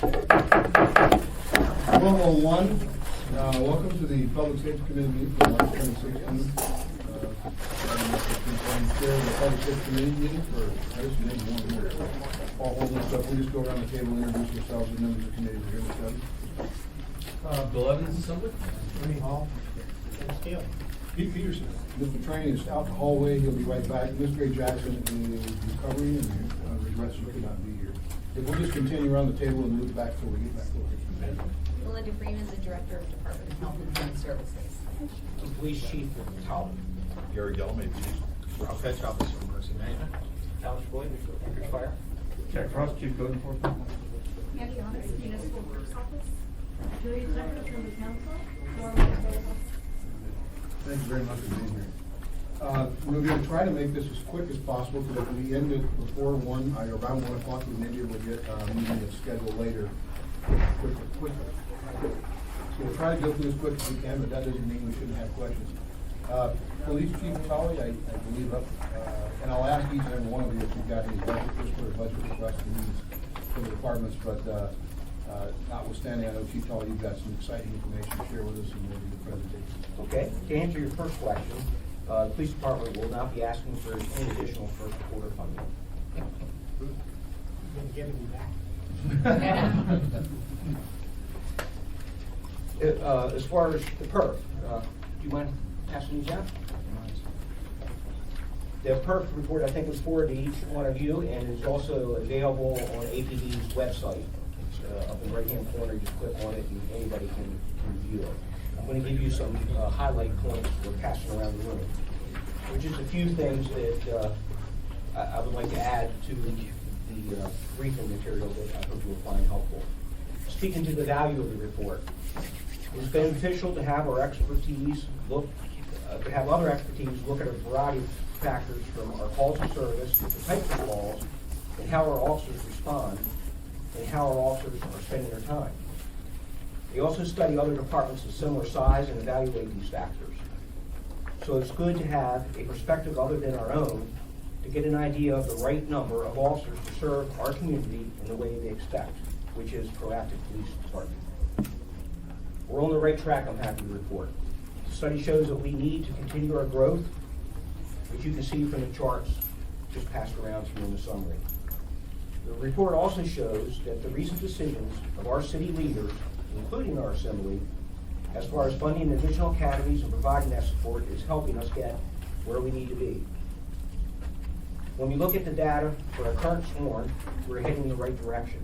101, welcome to the Public Safety Committee meeting for March 2016. Chair of the Public Safety Committee meeting for, I guess, maybe one here. All holding stuff, we just go around the table and introduce yourselves and members of the committee we're here to Bill Evans, Assembly. Ernie Hall. Pete Peterson. Mr. Train is out the hallway, he'll be right back. Ms. Gray Jackson is recovering and regrets she could not be here. If we'll just continue around the table and move back till we get back to work. Melinda Freeman is the Director of Department of Health and Human Services. Police Chief Talbot. Gary Gelman, Ralph Fetch, Officer of Emergency Management. Alex Boyd, Records Fire. Jack Frost, Chief Code Enforcement. Andy Honest, Municipal Works Office. Julia Tucker, Attorney Counsel. Laura Rose. Thank you very much for being here. We're going to try to make this as quick as possible, so that if we end it before around 1 o'clock, we maybe we'll get meeting scheduled later. Quicker. So we'll try to go through as quick as we can, but that doesn't mean we shouldn't have questions. Police Chief Tolly, I believe up, and I'll ask each and every one of you if you've got any budget, just for a budget request for the departments, but notwithstanding, I know Chief Tolly, you've got some exciting information to share with us and maybe the presentation. Okay, to answer your first question, the police department will not be asking for any additional first quarter funding. As far as the PERF, do you mind passing these out? The PERF report, I think, was forwarded to each one of you and is also available on APD's website. It's up in the right-hand corner. You just click on it and anybody can view it. I'm going to give you some highlight points we're passing around the room. There are just a few things that I would like to add to the briefing material that I hope you'll find helpful. Speaking to the value of the report, it's beneficial to have our expertise other expertise look at a variety of factors from our calls of service, the types of calls, and how our officers respond, and how our officers are spending their time. They also study other departments of similar size and evaluate these factors. So it's good to have a perspective other than our own to get an idea of the right number of officers to serve our community in the way they expect, which is proactive police department. We're on the right track, I'm happy to report. The study shows that we need to continue our growth, which you can see from the charts just passed around to you in the summary. The report also shows that the recent decisions of our city leaders, including our assembly, as far as funding additional academies and providing that support, is helping us get where we need to be. When we look at the data for our current sworn, we're heading in the right direction.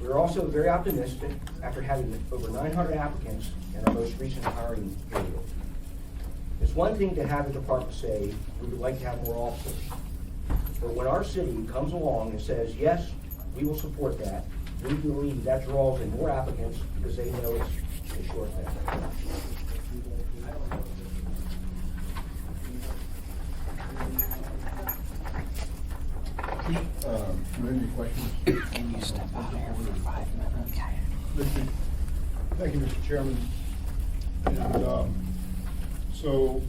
We're also very optimistic after having over 900 applicants in our most recent hiring period. It's one thing to have a department say, we would like to have more officers. But when our city comes along and says, yes, we will support that, we believe that draws in more applicants because they know it's a sure thing. Do you have any questions? Can you step out here for 5 minutes? Thank you, Mr. Chairman. And so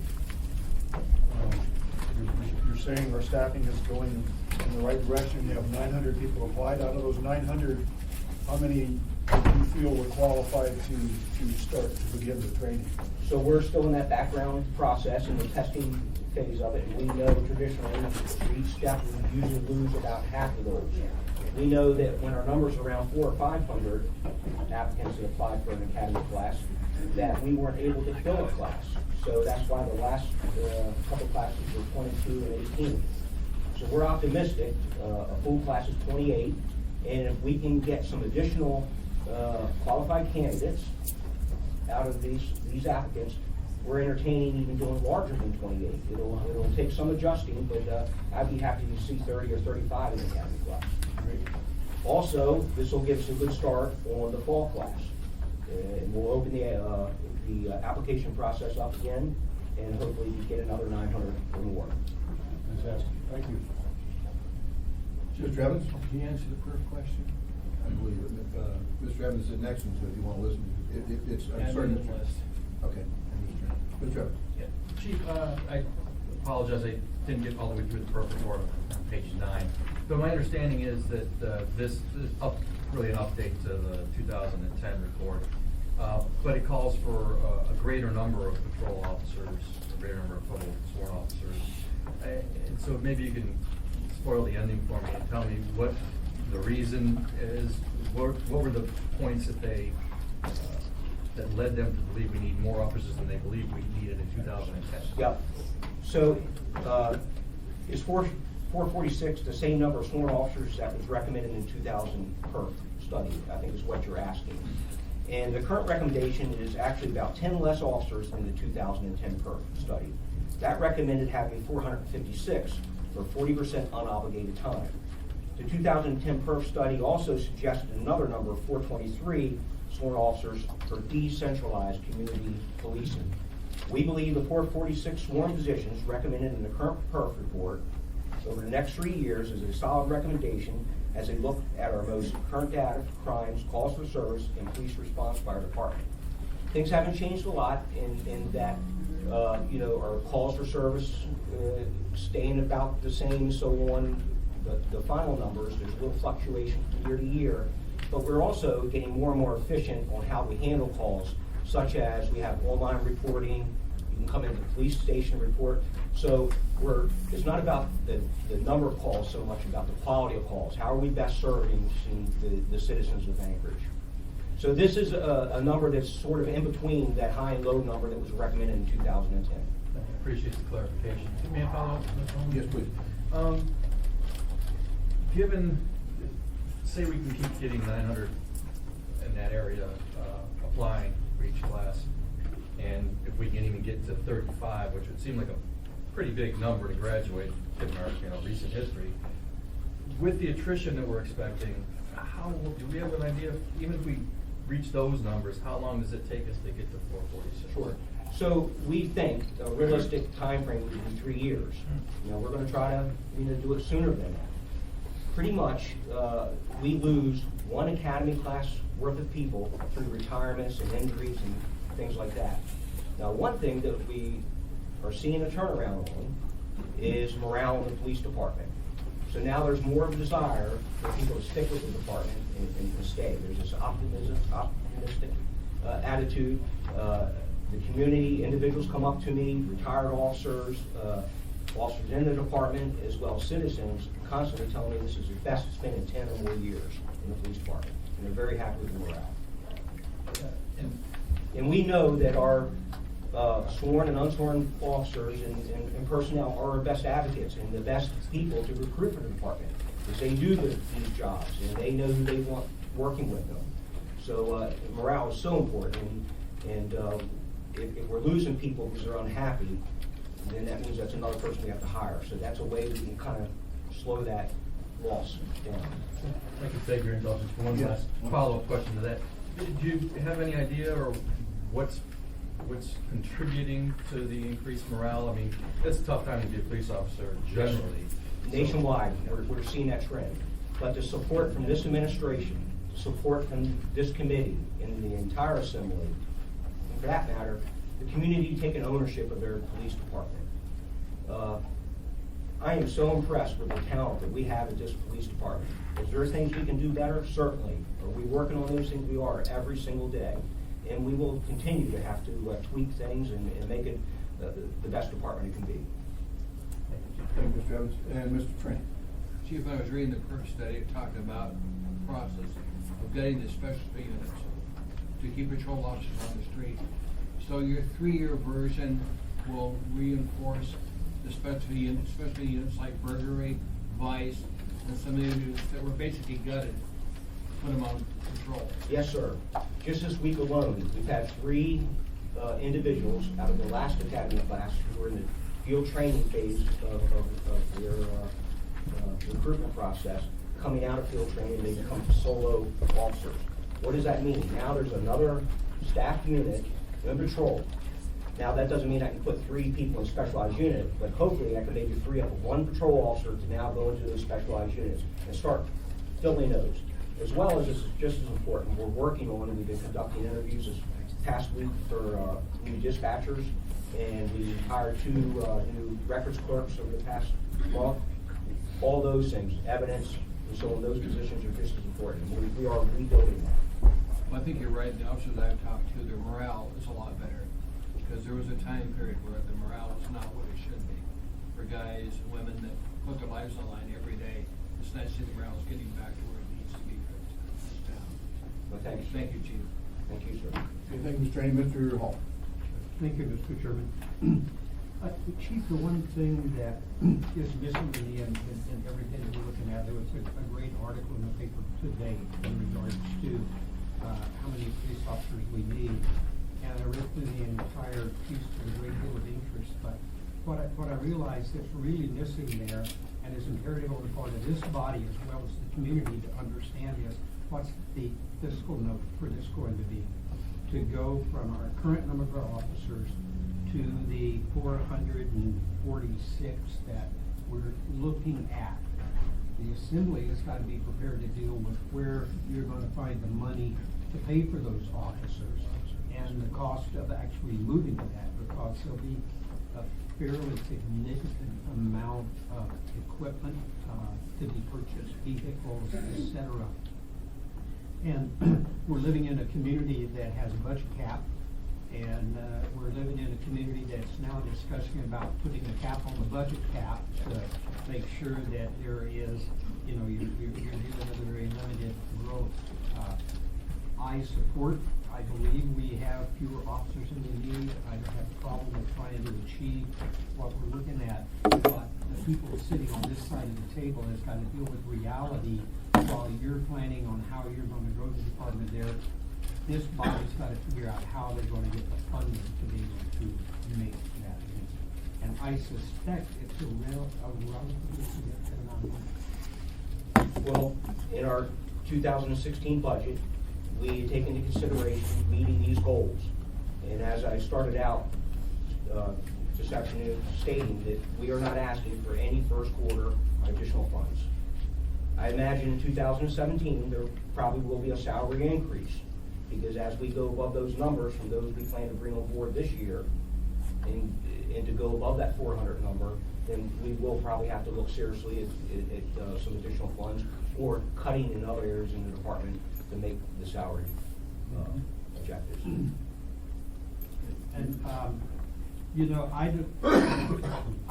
you're saying our staffing is going in the right direction. You have 900 people applied. Out of those 900, how many do you feel were qualified to start to begin the training? So we're still in that background process and the testing phase of it. And we know traditionally for each step we usually lose about half of those. We know that when our numbers are around 400 or 500 applicants that applied for an academy class, that we weren't able to fill a class. So that's why the last couple classes were 22 and 18. So we're optimistic. A full class is 28, and if we can get some additional qualified candidates out of these applicants, we're entertaining even doing larger than 28. It'll take some adjusting, but I'd be happy to see 30 or 35 in the academy class. Also, this will give us a good start on the fall class. And we'll open the application process up again, and hopefully we get another 900 or more. Fantastic. Thank you. Mr. Evans? Can you answer the first question? I believe it. Mr. Evans is next one, so if you want to listen, I'm sorry, Mr. Okay. Mr. Evans. Yeah. Chief, I apologize, I didn't get all the way through the purpose report on page 9. But my understanding is that this really an update to the 2010 report. But it calls for a greater number of patrol officers, a greater number of total sworn officers. And so maybe you can spoil the ending for me and tell me what the reason is, what were the points that they, that led them to believe we need more officers than they believed we needed in 2010? Yep. So, is 446 the same number of sworn officers that was recommended in 2000 PERF study, I think is what you're asking. And the current recommendation is actually about 10 less officers than the 2010 PERF study. That recommended having 456 for 40% unobligated time. The 2010 PERF study also suggested another number of 423 sworn officers for decentralized community policing. We believe the 446 sworn positions recommended in the current PERF report over the next 3 years is a solid recommendation as they look at our most current data for crimes, calls for service, and police response by our department. Things haven't changed a lot in that, our calls for service staying about the same, so on. The final numbers, there's a little fluctuation from year to year, but we're also getting more and more efficient on how we handle calls, such as we have online reporting, you can come into the police station report. So it's not about the number of calls so much about the quality of calls. How are we best serving the citizens of Anchorage? So this is a number that's sort of in between that high and low number that was recommended in 2010. I appreciate the clarification. May I follow up? Yes, please. Given, say we can keep getting 900 in that area applying for each class, and if we can even get to 35, which would seem like a pretty big number to graduate given our recent history, with the attrition that we're expecting, do we have an idea, even if we reach those numbers, how long does it take us to get to 446? Sure. So we think a realistic time frame would be 3 years. We're going to try to do it sooner than that. Pretty much, we lose one academy class worth of people through retirements and injuries and things like that. Now, one thing that we are seeing a turnaround on is morale in the police department. So now there's more of a desire for people to stick with the department and stay. There's this optimistic attitude. The community, individuals come up to me, retired officers, officers in the department, as well as citizens, constantly telling me this is the best it's been in 10 or more years in the police department. And they're very happy with the morale. And we know that our sworn and unsworn officers and personnel are our best advocates and the best people to recruit for the department, because they do these jobs and they know who they want working with them. So morale is so important, and if we're losing people because they're unhappy, then that means that's another person we have to hire. So that's a way we can kind of slow that loss down. Thank you, Fabian, indulgence. For one Yes. last follow-up question to that. Do you have any idea or what's contributing to the increased morale? I mean, it's a tough time to be a police officer generally. Nationwide, we're seeing that trend. But the support from this administration, support from this committee and the entire assembly, and for that matter, the community taking ownership of their police department. I am so impressed with the talent that we have at this police department. Is there things we can do better? Certainly. Are we working on those things? We are every single day. And we will continue to have to tweak things and make it the best department it can be. Thank you, Mr. Evans. And Mr. Trent. Chief, I was reading the PERF study, it talked about the process of getting the specialty units to keep patrol officers on the street. So your 3-year version will reinforce the specialty units like burglary, vice, and some of the units that were basically gutted, put them on patrol. Yes, sir. Just this week alone, we've had 3 individuals out of the last academy class who were in the field training phase of their recruitment process, coming out of field training, they become solo officers. What does that mean? Now there's another staff unit in patrol. Now that doesn't mean I can put 3 people in a specialized unit, but hopefully I can maybe free up 1 patrol officer to now go into those specialized units and start filling those. As well as, this is just as important, we're working on, and we've been conducting interviews this past week for new dispatchers, and we hired 2 new records clerks over the past month. All those things, evidence, And so those positions are just as important. We are rebuilding that. Well, I think you're right, the officers I've talked to, their morale is a lot better, because there was a time period where the morale was not what it should be. For guys and women that put their lives on the line every day, it's nice to see the morale is getting back to where it needs to be for this town. But thank you. Thank you, Chief. Thank you, sir. Okay, thank you, Mr. Trainee. Mr. Hall. Thank you, Mr. Chairman. Chief, the one thing that is missing in the end, in everything that we're looking at, there was a great article in the paper today in regards to how many police officers we need. And I read through the entire piece with a great deal of interest, but what I realized that's really missing there, and is imperative on the part of this body as well as the community to understand is, what's the fiscal note for this going to be? To go from our current number of officers to the 446 that we're looking at. The assembly has got to be prepared to deal with where you're going to find the money to pay for those officers and the cost of actually moving to that, because there'll be a fairly significant amount of equipment to be purchased, vehicles, etc. And we're living in a community that has a budget cap, and we're living in a community that's now discussing about putting a cap on the budget cap to make sure that there is, you're dealing with a very limited growth. I believe we have fewer officers than we need. I don't have a problem with trying to achieve what we're looking at, but the people sitting on this side of the table has got to deal with reality while you're planning on how you're going to grow the department there. This body's got to figure out how they're going to get the funding to be able to make that. And I suspect it's a relatively significant amount of money. Well, in our 2016 budget, we take into consideration meeting these goals. And as I started out this afternoon stating that we are not asking for any first quarter additional funds. I imagine in 2017, there probably will be a salary increase, because as we go above those numbers from those we plan to bring on board this year, and to go above that 400 number, then we will probably have to look seriously at some additional funds or cutting in other areas in the department to make the salary objectives. And,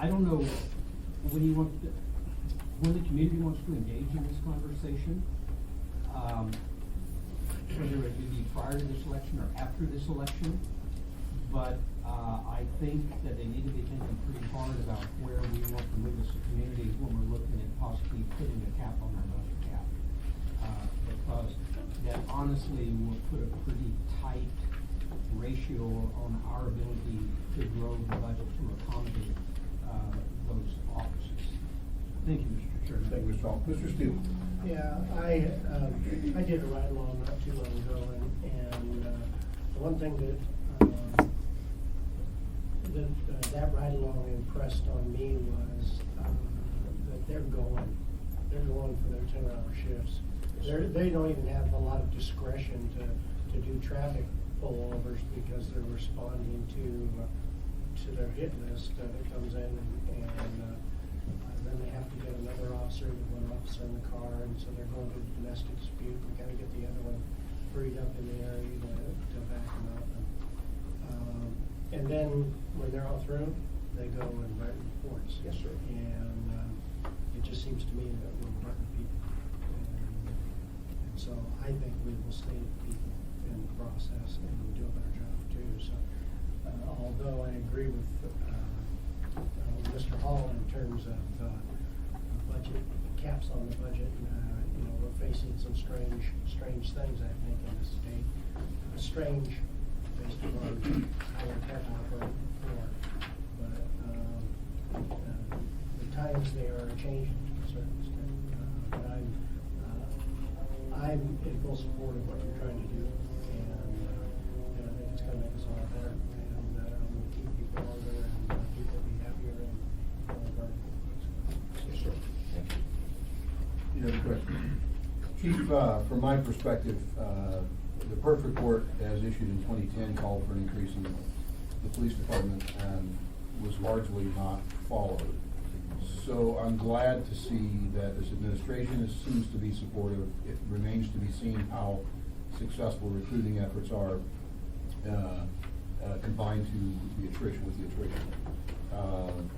I don't know when the community wants to engage in this conversation, whether it be prior to this election or after this election, but I think that they need to be thinking pretty hard about where we want to move as a community when we're looking at possibly putting a cap on our budget cap. Because that honestly will put a pretty tight ratio on our ability to grow the budget to accommodate those offices. Thank you, Mr. Chairman. Thank you, Mr. Hall. Mr. Steele. Yeah, I did a ride-along not too long ago, and the one thing that ride-along impressed on me was that they're going for their 10-hour shifts. They don't even have a lot of discretion to do traffic pullovers, because they're responding to their hit list that comes in, and then they have to get another officer, one officer in the car, and so they're going to domestic dispute. We got to get the other one freed up in the area to back them up. And then when they're all through, they go and write reports. Yes, sir. And it just seems to me that we're hurting people. And so I think we will save people in the process and do a better job too. So although I agree with Mr. Hall in terms of budget caps on the budget, we're facing some strange things, I think, in the state. Strange based on how we're trying to operate before. But the times they are changing to a certain extent. But I'm in full support of what you're trying to do, and I think it's going to make us all better, and we'll keep people longer, and people will be happier, and all of our. Yes, sir. Thank you. Any other questions? Chief, from my perspective, the PERF report as issued in 2010 called for an increase in the police department and was largely not followed. So I'm glad to see that this administration seems to be supportive. It remains to be seen how successful recruiting efforts are combined to the attrition with the attrition.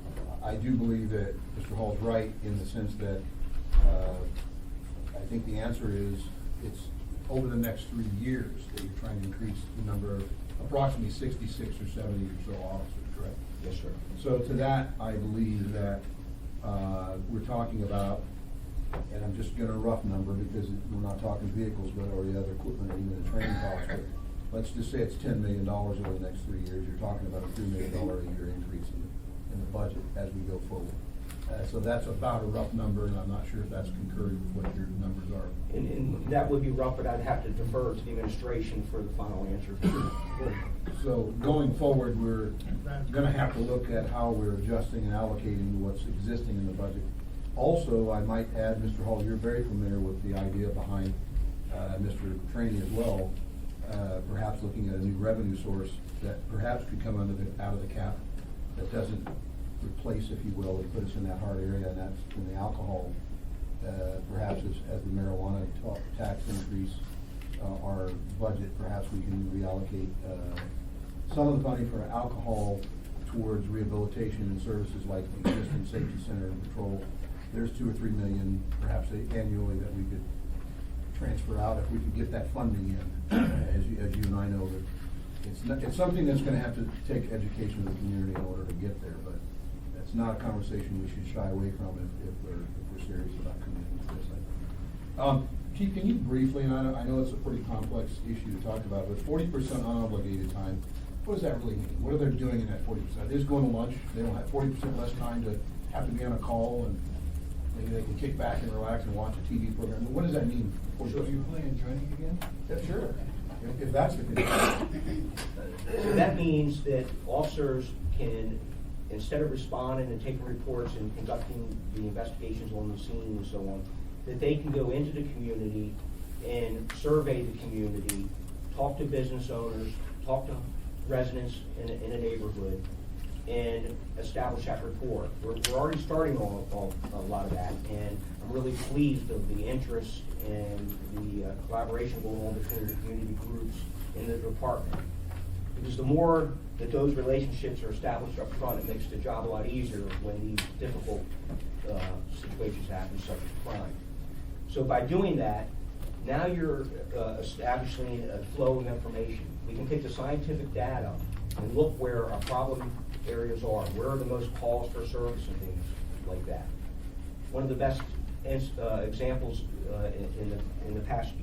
I do believe that Mr. Hall's right in the sense that I think the answer is it's over the next 3 years that you're trying to increase the number of approximately 66 or 70 or so officers, correct? Yes, sir. So to that, I believe that we're talking about, and I'm just gonna rough number because we're not talking vehicles, but or the other equipment or even the training costs, but let's just say it's $10 million over the next 3 years. You're talking about a $3 million a year increase in the budget as we go forward. So that's about a rough number, and I'm not sure if that's concurred with what your numbers are. And that would be rough, but I'd have to defer to the administration for the final answer. So going forward, we're gonna have to look at how we're adjusting and allocating what's existing in the budget. Also, I might add, Mr. Hall, you're very familiar with the idea behind, Mr. Trainee as well, perhaps looking at a new revenue source that perhaps could come out of the cap that doesn't replace, if you will, and put us in that hard area, and that's in the alcohol. Perhaps as the marijuana tax increase our budget, perhaps we can reallocate some of the money for alcohol towards rehabilitation and services like the existing safety center and patrol. There's $2 or $3 million perhaps annually that we could transfer out if we could get that funding in. As you and I know, that it's something that's going to have to take education of the community in order to get there, but it's not a conversation we should shy away from if we're serious about committing to this. Chief, can you briefly, and I know it's a pretty complex issue to talk about, but 40% unobligated time, what does that really mean? What are they doing in that 40%? They're just going to lunch, they don't have 40% less time to have to be on a call, and maybe they can kick back and relax and watch a TV program. What does that mean? So you plan on joining again? Yeah, sure, if that's the condition. That means that officers can, instead of responding and taking reports and conducting the investigations on the scene and so on, that they can go into the community and survey the community, talk to business owners, talk to residents in a neighborhood, and establish that rapport. We're already starting on a lot of that, and I'm really pleased of the interest and the collaboration going on between the community groups in the department. Because the more that those relationships are established up front, it makes the job a lot easier when these difficult situations happen, such as crime. So by doing that, now you're establishing a flow of information. We can take the scientific data and look where our problem areas are. Where are the most calls for service and things like that? One of the best examples in the past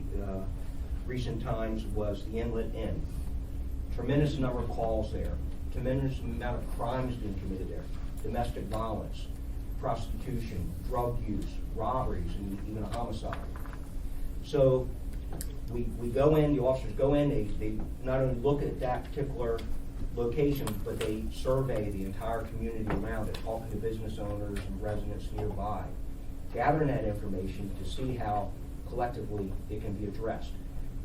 recent times was the Inlet Inn. Tremendous number of calls there. Tremendous amount of crimes being committed there. Domestic violence, prostitution, drug use, robberies, and even a homicide. So we go in, the officers go in, they not only look at that particular location, but they survey the entire community around it, talking to business owners and residents nearby, gathering that information to see how collectively it can be addressed.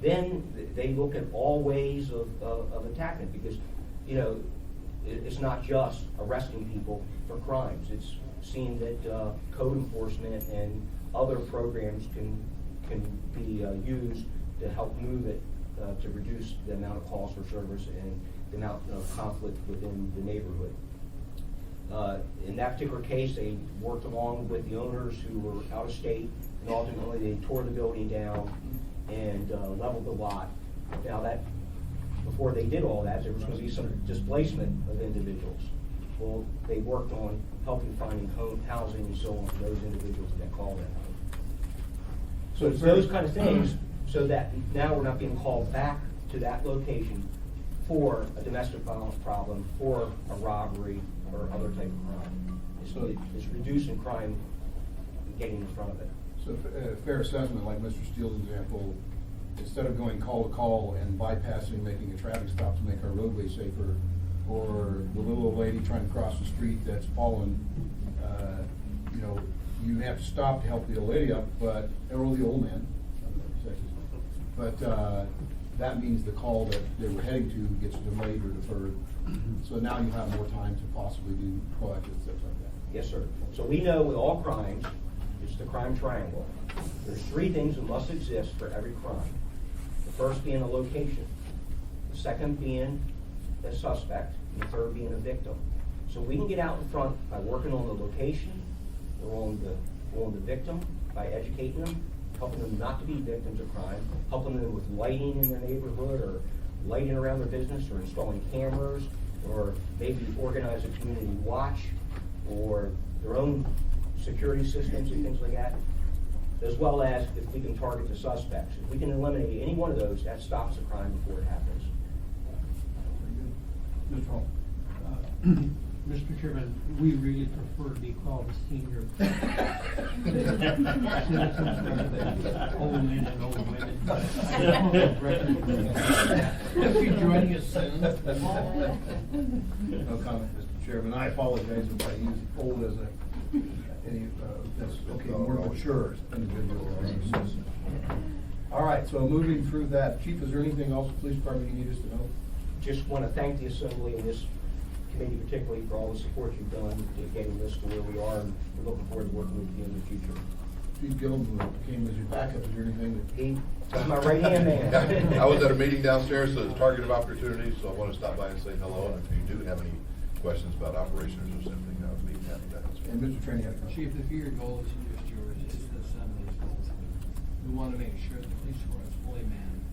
Then they look at all ways of attacking it, because, you know, it's not just arresting people for crimes. It's seeing that code enforcement and other programs can be used to help move it to reduce the amount of calls for service and the amount of conflict within the neighborhood. In that particular case, they worked along with the owners who were out of state, and ultimately they tore the building down and leveled the lot. Now that, before they did all that, there was going to be some displacement of individuals. Well, they worked on helping finding housing and so on for those individuals that called that home. So it's those kind of things, so that now we're not being called back to that location for a domestic violence problem, for a robbery, or other type of crime. It's reducing crime and getting in front of it. So fair assessment, like Mr. Steele's example, instead of going call to call and bypassing, making a traffic stop to make our roadway safer, or the little old lady trying to cross the street that's fallen, you know, you have to stop to help the old lady up, or the old man, but that means the call that they were heading to gets delayed or deferred. So now you have more time to possibly do proactive steps like that. Yes, sir. So we know with all crimes, it's the crime triangle. There's three things that must exist for every crime. The first being a location, the second being a suspect, and the third being a victim. So we can get out in front by working on the location, or on the victim, by educating them, helping them not to be victims of crime, helping them with lighting in their neighborhood, or lighting around their business, or installing cameras, or maybe organize a community watch, or their own security systems and things like that, as well as if we can target the suspects. If we can eliminate any one of those, that stops the crime before it happens. Mr. Hall. Mr. Chairman, we really prefer to be called senior citizens rather than old men and old women. If you're joining us soon. No comment, Mr. Chairman. I apologize if I use old as that's okay, more mature individual or citizen. All right, so moving through that, Chief, is there anything else, police department, you need us to know? Just want to thank the Assembly and this committee particularly for all the support you've done to getting this to where we are, and we're looking forward to working with you in the future. Chief Gillum, who came as your backup, is there anything that? He's my right-hand man. I was at a meeting downstairs, so it's Target of Opportunities, so I want to stop by and say hello, and if you do have any questions about operations or something, I would be happy to answer. And Mr. Trainee, Chief, if your goal isn't just yours, it's the Assembly's goal. We want to make sure the police force is fully manned.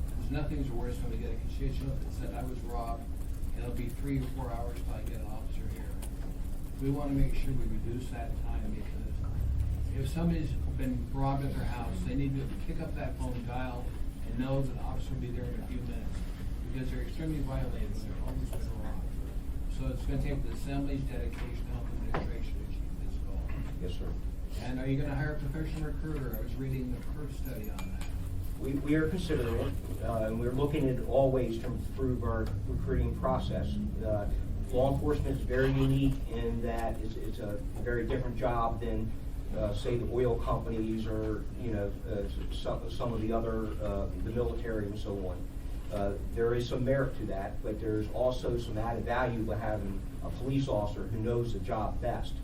Because nothing's worse when we get a constituent that said, I was robbed, and it'll be 3 or 4 hours till I get an officer here. We want to make sure we reduce that time, because if somebody's been robbed at their house, they need to pick up that phone, dial, and know that the officer will be there in a few minutes, because they're extremely violated when their home's been robbed. So it's going to take the Assembly's dedication to help the administration achieve this goal. Yes, sir. And are you going to hire a professional recruiter? I was reading the PERF study on that. We are considering it, and we're looking at all ways to improve our recruiting process. Law enforcement is very unique in that it's a very different job than, say, the oil companies or, some of the other, the military and so on. There is some merit to that, but there's also some added value by having a police officer who knows the job best.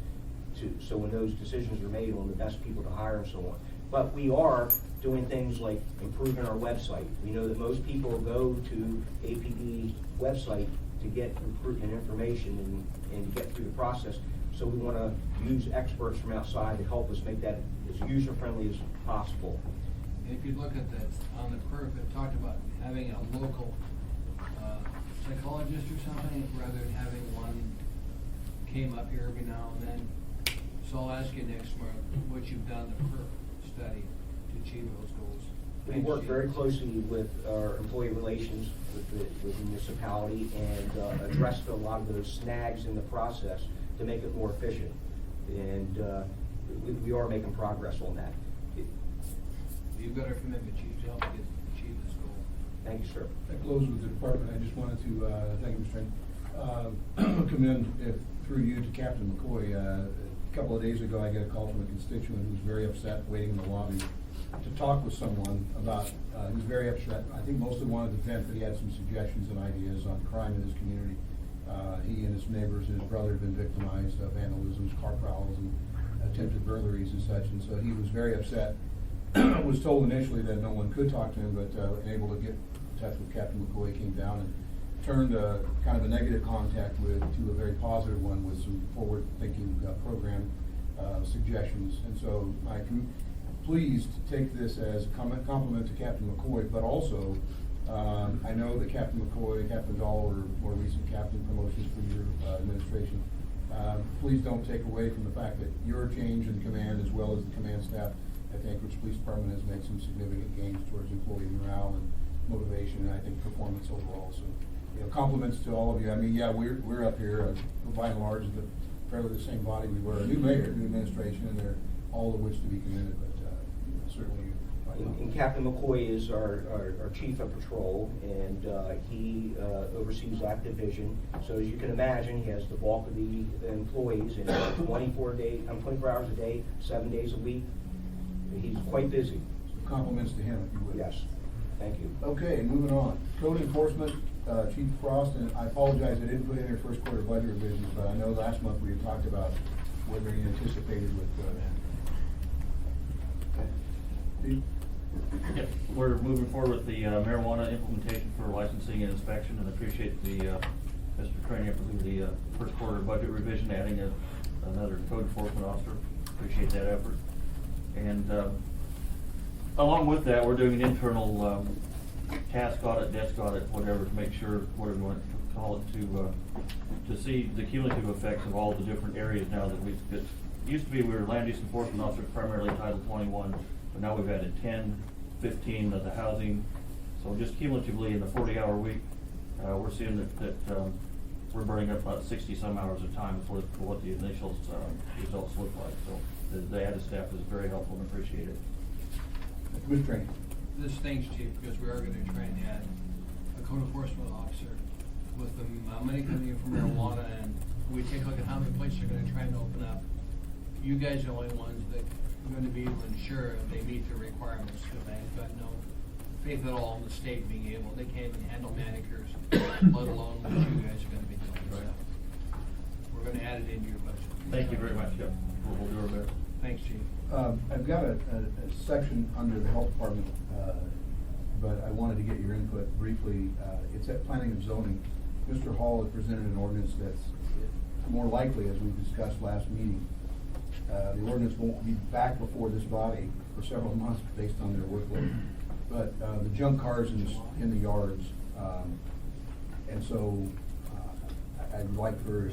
So when those decisions are made on the best people to hire and so on. But we are doing things like improving our website. We know that most people go to APD's website to get recruitment information and to get through the process. So we want to use experts from outside to help us make that as user-friendly as possible. And if you look at that, on the PERF, it talked about having a local psychologist or something, rather than having one came up here every now and then. So I'll ask you next month what you've done in the PERF study to achieve those goals. We work very closely with our employee relations with the municipality and addressed a lot of those snags in the process to make it more efficient. And we are making progress on that. You've got our commitment, Chief, to help you achieve this goal. Thank you, sir. I close with the department. I just wanted to, thank you, Mr. Trainee, commend, through you, to Captain McCoy. A couple of days ago, I got a call from a constituent who was very upset, waiting in the lobby to talk with someone about, he was very upset. I think mostly wanted to vent, but he had some suggestions and ideas on crime in his community. He and his neighbors and his brother had been victimized of vandalisms, car prowls, and attempted burglaries and such, and so he was very upset. Was told initially that no one could talk to him, but able to get in touch with Captain McCoy, came down and turned kind of a negative contact to a very positive one with some forward-thinking program suggestions. And so I'm pleased to take this as a compliment to Captain McCoy, but also I know that Captain McCoy, Captain Dahl are more recent captain promotions for your administration. Please don't take away from the fact that your change in command, as well as the command staff at the Anchorage Police Department, has made some significant gains towards employee morale and motivation, and I think performance overall. So, compliments to all of you. I mean, yeah, we're up here, by and large, fairly the same body we were. A new mayor, new administration, and they're all of which to be commended, but certainly. And Captain McCoy is our chief of patrol, and he oversees that division. So as you can imagine, he has the bulk of the employees, and 24 hours a day, 7 days a week. He's quite busy. So compliments to him, if you would. Yes, thank you. Okay, moving on. Code enforcement, Chief Frost, and I apologize, I didn't put in your first quarter budget revisions, but I know last month we had talked about what they anticipated with that. Steve? Yeah, we're moving forward with the marijuana implementation for licensing and inspection, and appreciate the, Mr. Crane, I believe the first quarter budget revision, adding another code enforcement officer. Appreciate that effort. And along with that, we're doing an internal task audit, desk audit, whatever, to make sure, whatever you want to call it, to see the cumulative effects of all the different areas now that we've, it used to be we were land use enforcement officers primarily Title 21, but now we've added 10, 15 of the housing. So just cumulatively in the 40-hour week, we're seeing that we're burning up about 60 some hours of time for what the initial results look like. So the added staff is very helpful and appreciate it. Good training. This thanks, Chief, because we are gonna try and add a code enforcement officer with the money coming in from marijuana, and we take a look at how many places are gonna try and open up. You guys are the only ones that are gonna be able to ensure that they meet the requirements, because I've got no faith at all in the state being able, they can't even handle manicures, let alone what you guys are gonna be doing. So we're gonna add it into your budget. Thank you very much. Yep. We'll do our best. Thanks, Chief. I've got a section under the health department, but I wanted to get your input briefly. It's at planning and zoning. Mr. Hall has presented an ordinance that's more likely, as we discussed last meeting. The ordinance won't be back before this body for several months based on their workload. But the junk cars in the yards, and so I'd like for,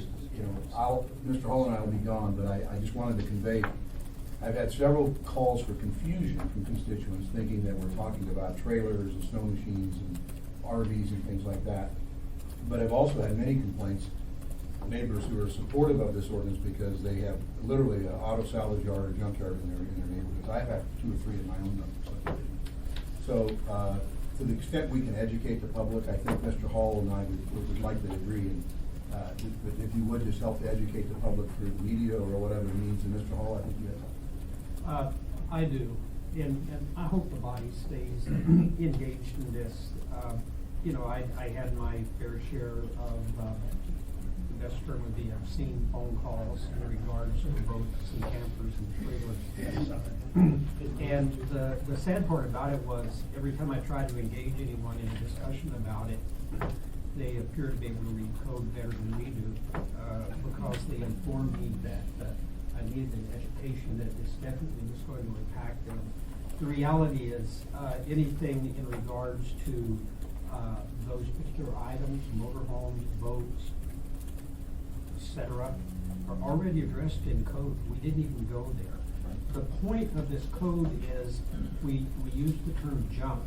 Mr. Hall and I will be gone, but I just wanted to convey, I've had several calls for confusion from constituents thinking that we're talking about trailers and snow machines and RVs and things like that. But I've also had many complaints, neighbors who are supportive of this ordinance because they have literally an auto salvage yard or junkyard in their neighborhoods. I've had 2 or 3 in my own subdivision. So, to the extent we can educate the public, I think Mr. Hall and I would likely agree. And, if you would just help to educate the public through media or whatever means, and Mr. Hall, I think you have. I do, and I hope the body stays engaged in this. I had my fair share of, the best term would be obscene phone calls in regards to boats and campers and trailers. And the sad part about it was, every time I tried to engage anyone in a discussion about it, they appear to be able to read code better than we do, because they informed me that I needed an education that this definitely was going to impact them. The reality is, anything in regards to those particular items, motorhomes, boats, etc., are already addressed in code. We didn't even go there. The point of this code is we use the term junk,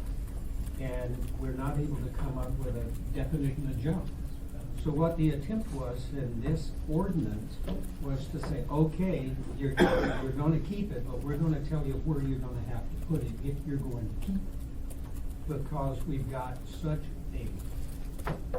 and we're not able to come up with a definition of junk. So what the attempt was in this ordinance was to say, okay, you're going to keep it, but we're going to tell you where you're going to have to put it if you're going to keep it. Because we've got such a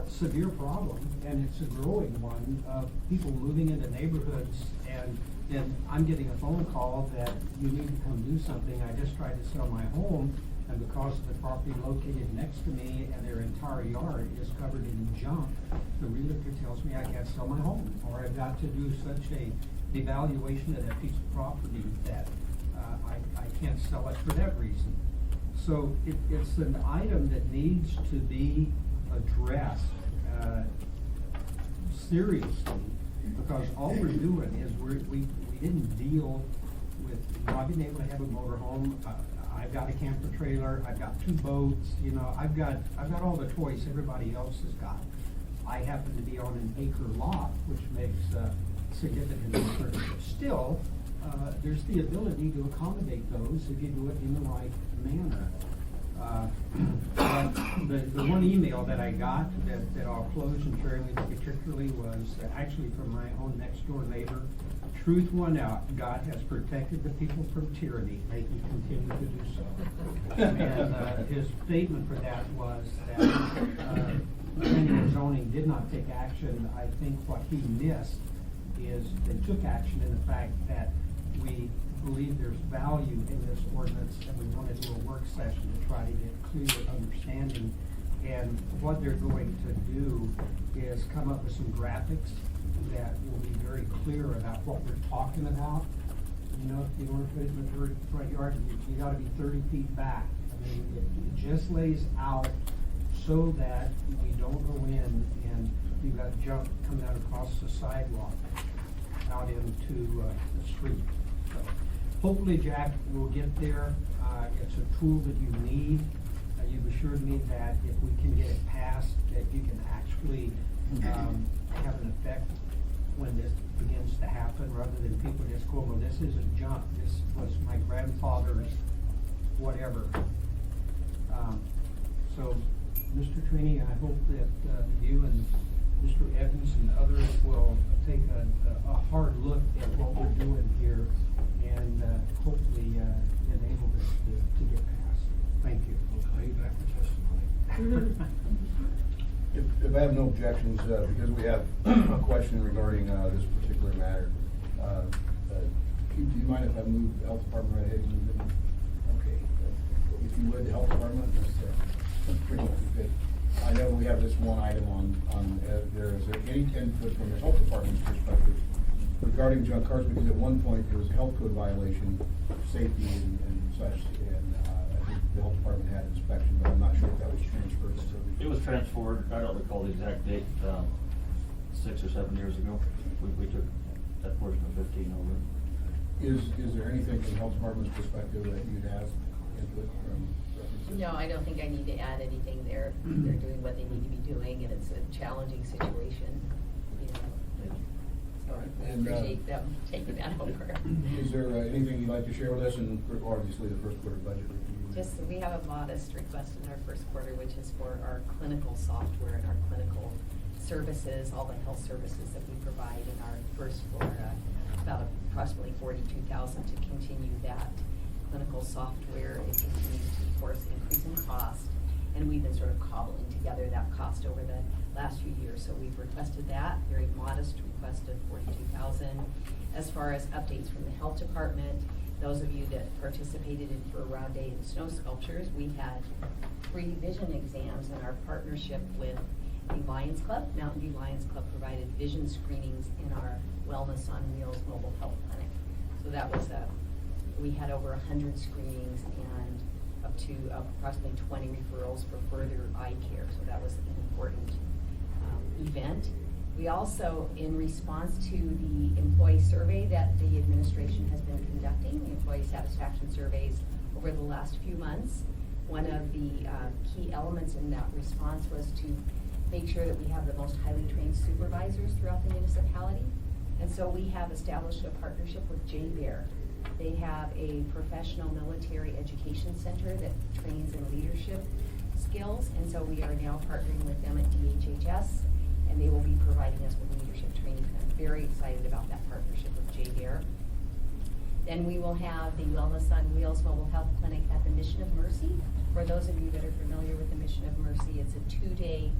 severe problem, and it's a growing one, of people moving into neighborhoods, and then I'm getting a phone call that you need to come do something. I just tried to sell my home, and because of the property located next to me and their entire yard is covered in junk, the realtor tells me I can't sell my home, or I've got to do such a devaluation of that piece of property that I can't sell it for that reason. So it's an item that needs to be addressed seriously, because all we're doing is we didn't deal with not being able to have a motorhome. I've got a camper trailer, I've got 2 boats, I've got all the toys everybody else has got. I happen to be on an acre lot, which makes a significant difference. Still, there's the ability to accommodate those if you do it in the right manner. The one email that I got that I'll close and share with you particularly was actually from my own next door neighbor. Truth won out. God has protected the people from tyranny. May He continue to do so. And his statement for that was that planning and zoning did not take action. I think what he missed is they took action in the fact that we believe there's value in this ordinance, and we want to do a work session to try to get clearer understanding. And what they're going to do is come up with some graphics that will be very clear about what we're talking about. You know, if you wanna put it in the front yard, you gotta be 30 feet back. I mean, it just lays out so that you don't go in and you've got junk coming out across the sidewalk out into the street. So hopefully, Jack, we'll get there. It's a tool that you need. You've assured me that if we can get it passed, that you can actually have an effect when this begins to happen, rather than people just go, well, this isn't junk, this was my grandfather's whatever. So, Mr. Trini, I hope that you and Mr. Evans and others will take a hard look at what we're doing here and hopefully enable this to get passed. Thank you. We'll call you back for testimony. If I have no objections, because we have a question regarding this particular matter, Keith, do you mind if I move the health department right ahead and move it? Okay. If you would, the health department, that's pretty much good. I know we have this one item on there is any input from the health department's perspective regarding junk cars, because at one point there was a health code violation, safety and such, and I think the health department had inspection, but I'm not sure if that was transferred. It was transferred, I don't recall the exact date, 6 or 7 years ago. We took that portion of 15 over. Is there anything from the health department's perspective that you'd have input from references? No, I don't think I need to add anything there. They're doing what they need to be doing, and it's a challenging situation, you know. So All right, I and, appreciate them taking that over. Is there anything you'd like to share with us, and obviously the first quarter budget review? Just, we have a modest request in our first quarter, which is for our clinical software and our clinical services, all the health services that we provide in our first floor, about approximately $42,000 to continue that clinical software. It continues to, of course, increase in cost, and we've been sort of cobbling together that cost over the last few years. So we've requested that, very modest request of $42,000. As far as updates from the health department, those of you that participated in for a round day in snow sculptures, we had free vision exams in our partnership with the Lions Club. Mountain View Lions Club provided vision screenings in our Wellness on Wheels mobile health clinic. So that was we had over 100 screenings and up to approximately 20 referrals for further eye care. So that was an important event. We also, in response to the employee survey that the administration has been conducting, the employee satisfaction surveys over the last few months, one of the key elements in that response was to make sure that we have the most highly trained supervisors throughout the municipality. And so we have established a partnership with JBEAR. They have a professional military education center that trains in leadership skills, and so we are now partnering with them at DHHS, and they will be providing us with leadership training. I'm very excited about that partnership with JBEAR. Then we will have the Wellness on Wheels mobile health clinic at the Mission of Mercy. For those of you that are familiar with the Mission of Mercy, it's a 2-day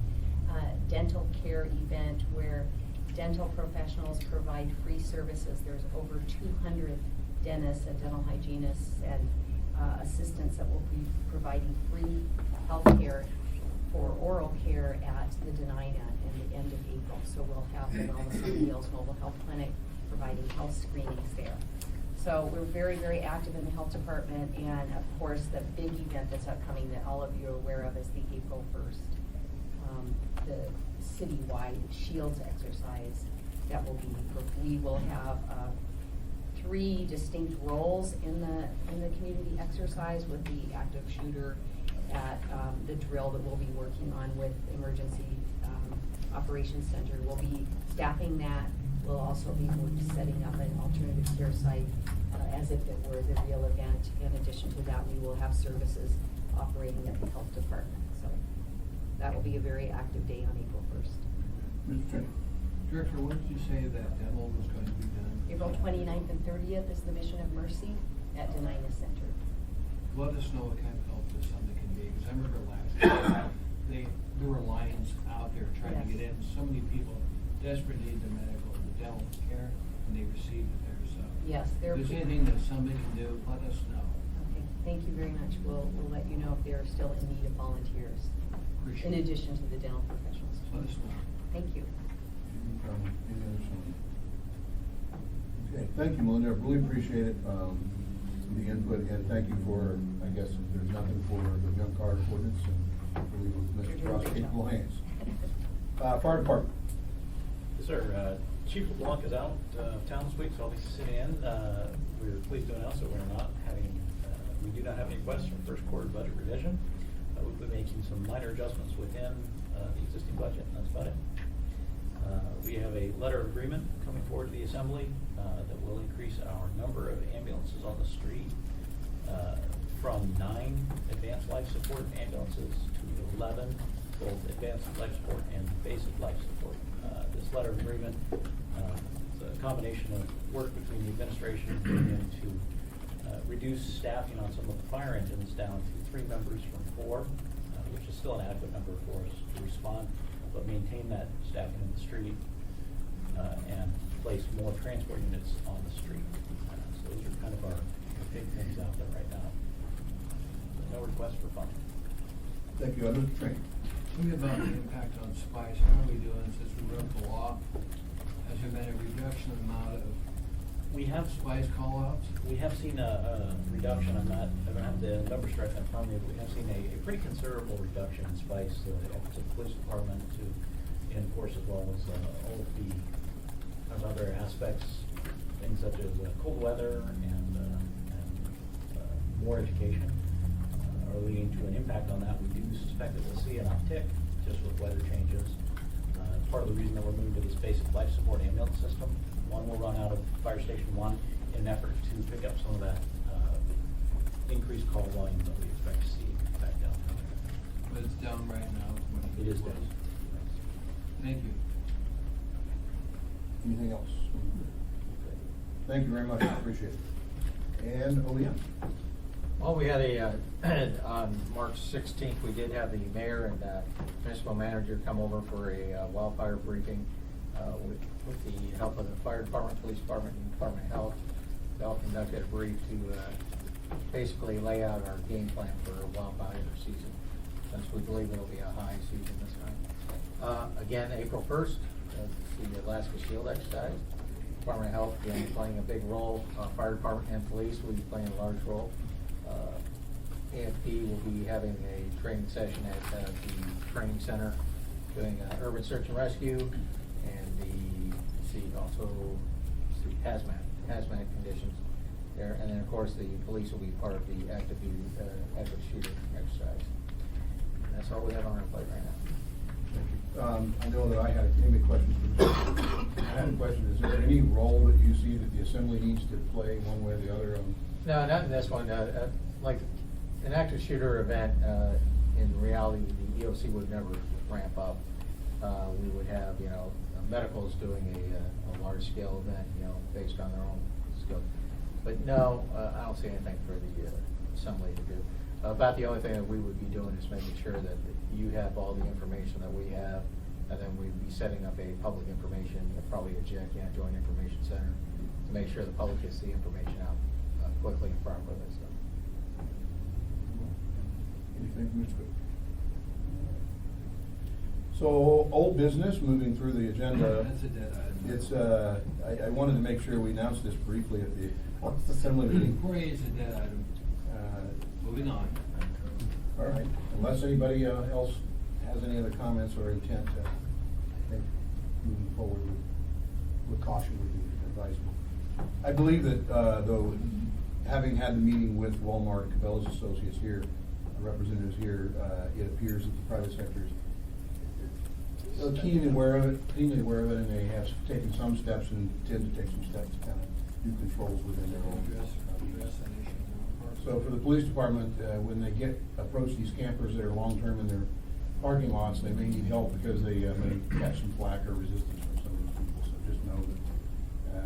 dental care event where dental professionals provide free services. There's over 200 dentists and dental hygienists and assistants that will be providing free health care for oral care at the Denina in the end of April. So we'll have the Wellness on Wheels mobile health clinic providing health screenings there. So we're very, very active in the health department, and of course the big event that's upcoming that all of you are aware of is the April 1st, the citywide Shields exercise that will be, we will have 3 distinct roles in the community exercise, with the active shooter at the drill that we'll be working on with Emergency Operations Center. We'll be staffing that. We'll also be setting up an alternative care site as if it were the real event. In addition to that, we will have services operating at the health department. So that will be a very active day on April 1st. Director, what did you say that demo was going to be done? April 29th and 30th is the Mission of Mercy at Denina Center. Let us know what kind of help this something can be, because I remember last year, there were lines out there trying to get in. So many people desperately need the medical, the dental care, and they received it there, so. Yes, If there's anything that somebody can do, let us know. Okay, thank you very much. We'll let you know if they are still in need of volunteers, Appreciate in it. addition to the dental professionals. Let us know. Thank you. Any others? Okay, thank you, Melinda, I really appreciate it, the input, and thank you for, I guess, if there's nothing for the junk car ordinance, and I believe with Mr. Frost capable hands. Fire department. Yes, sir. Chief LeBlanc is out of town this week, so I'll be sitting in. We're pleased to announce that we do not have any requests for first quarter budget revision. We'll be making some minor adjustments within the existing budget, and that's about it. We have a letter of agreement coming forward to the assembly that will increase our number of ambulances on the street from 9 advanced life support ambulances to 11 both advanced life support and basic life support. This letter of agreement is a combination of work between the administration and union to reduce staffing on some of the fire engines down to 3 members from 4, which is still an adequate number for us to respond, but maintain that staffing in the street and place more transport units on the street. So those are kind of our big things out there right now. No request for funding. Thank you, Mr. Train. Tell me about the impact on SPICE. How are we doing since we wrote the law? Has there been a reduction in the amount of We have SPICE call-outs? We have seen a reduction. I don't have the numbers right in front of me, but we have seen a pretty considerable reduction in SPICE. The efforts of the police department to enforce, as well as all of the other aspects, things such as cold weather and more education are leading to an impact on that. We do suspect that we'll see an uptick just with weather changes. Part of the reason that we're moving to this basic life support ambulance system. One will run out of Fire Station 1 in an effort to pick up some of that increased call volume that we expect to see back down. But it's down right now. It is down. Thank you. Anything else? Thank you very much, I appreciate it. And OEM. Well, we had on March 16th, we did have the mayor and municipal manager come over for a wildfire briefing with the help of the fire department, police department, and Department of Health. They all conducted a brief to basically lay out our game plan for wildfire season, since we believe it'll be a high season this time. Again, April 1st, the Alaska Shield exercise. Department of Health, again, playing a big role. Fire department and police will be playing a large role. AFP will be having a training session at the training center, doing urban search and rescue, and also hazmat conditions there. And then, of course, the police will be part of the active shooter exercise. And that's all we have on our plate right now. I know that I had any questions. I had a question. Is there any role that you see that the assembly needs to play one way or the other? No, not in this one. Like an active shooter event, in reality, the EOC would never ramp up. We would have, medicals doing a large scale event, based on their own skill. But no, I don't see anything for the assembly to do. About the only thing that we would be doing is making sure that you have all the information that we have, and then we'd be setting up a public information, probably a joint information center, to make sure the public gets the information out quickly and properly. Anything, Mr. Cook? So, old business, moving through the agenda. That's a dead item. It's, I wanted to make sure we announced this briefly at the assembly meeting. 4A is a dead item. Moving on. All right, unless anybody else has any other comments or intent, I think moving forward with caution would be advisable. I believe that, though, having had the meeting with Walmart and Cabela's Associates here, representatives here, it appears that the private sector is keenly aware of it, and they have taken some steps and intend to take some steps to kind of do controls within their own. Address that issue. So for the police department, when they approach these campers that are long-term in their parking lots, they may need help because they may catch some flack or resistance from some of these people. So just know that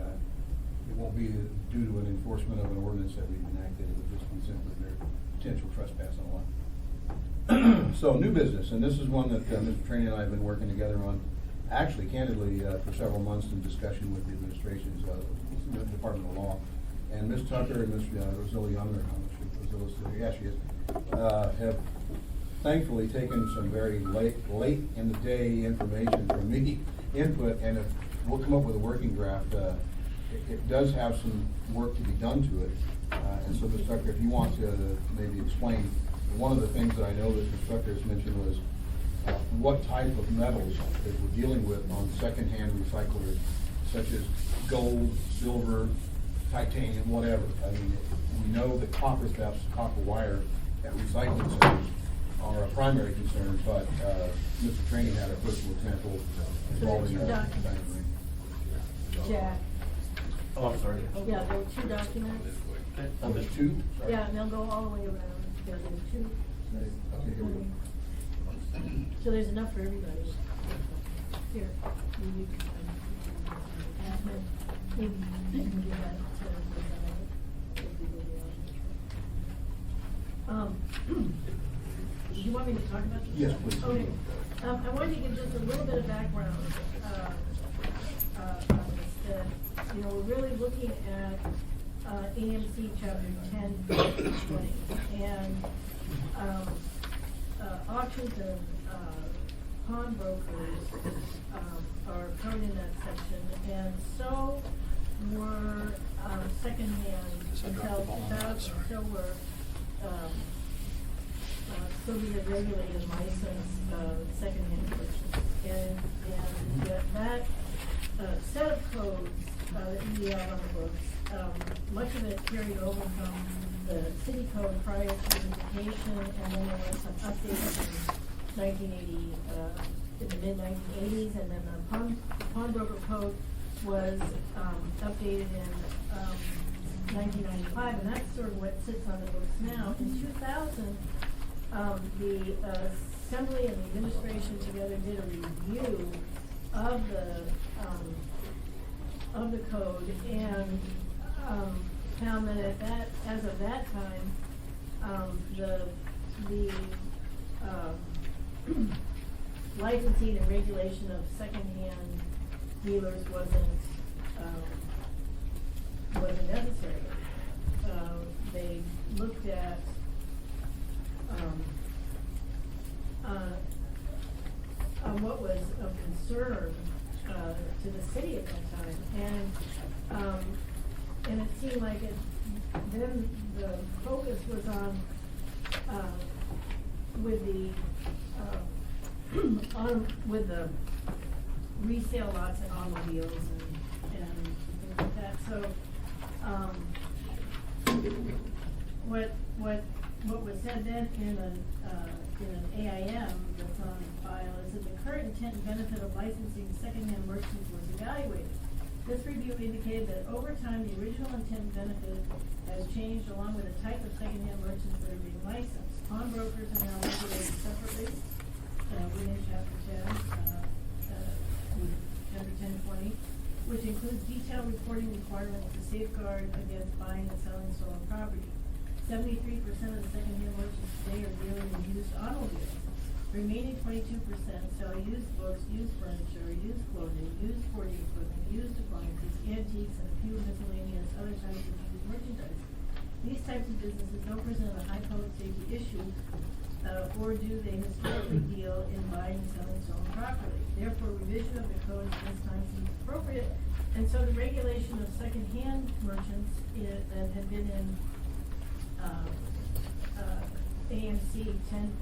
it won't be due to an enforcement of an ordinance that we've enacted. It would just be simply their potential trespass on the line. So new business, and this is one that Mr. Trainey and I have been working together on, actually candidly, for several months in discussion with the administration's Department of Law. And Ms. Tucker and Ms. Rosilla Younger, yes, she is, have thankfully taken some very late in the day information from me, input, and have we'll come up with a working draft. It does have some work to be done to it. And so, Mr. Tucker, if you want to maybe explain, one of the things that I know that Mr. Tucker has mentioned was what type of metals that we're dealing with on secondhand recyclers, such as gold, silver, titanium, whatever. I mean, we know that copper thefts, copper wire at recycling centers are a primary concern, but Mr. Trainee had a personal example involving that. Jack. Oh, I'm sorry. Yeah, there are two documents. Oh, there's two? Sorry. Yeah, and they'll go all the way around. There's two. Okay, here we go. So there's enough for everybody. Here, you can find it. Maybe you can give that to do you want me to talk about this? Yes, please. Okay. I wanted to give just a little bit of background on this. You know, we're really looking at AMC Chapter 10, 20, and auctions and pawnbrokers are covered in that section, and so were secondhand until 2000. So were so we had regulated licensed secondhand merchants, and that set of codes that we have on the books, much of it carried over from the city code prior to unification, and then there was some updates in 1980, in the mid-1980s, and then the pawnbroker code was updated in 1995, and that's sort of what sits on the books now. In 2000, the Assembly and the administration together did a review of the code and found that as of that time, the licensing and regulation of secondhand dealers wasn't necessary. They looked at what was of concern to the city at that time, and it seemed like then the focus was on with the resale lots and automobiles and things like that. So what was said then in an AIM that's on file is that the current intent and benefit of licensing secondhand merchants was evaluated. This review indicated that over time, the original intent and benefit has changed along with the type of secondhand merchants that are being licensed. Pawnbrokers are now regulated separately within Chapter 10, 20, which includes detailed reporting requirements to safeguard against buying and selling stolen property. 73% of the secondhand merchants today are dealing in used automobiles. Remaining 22% sell used books, used furniture, used clothing, used sporting equipment, used appliances, antiques, and a few miscellaneous other types of used merchandise. These types of businesses don't present a high public safety issue, or do they historically deal in buying and selling stolen property. Therefore, revision of the code at this time seems appropriate, and so the regulation of secondhand merchants that had been in AMC 10.20.040,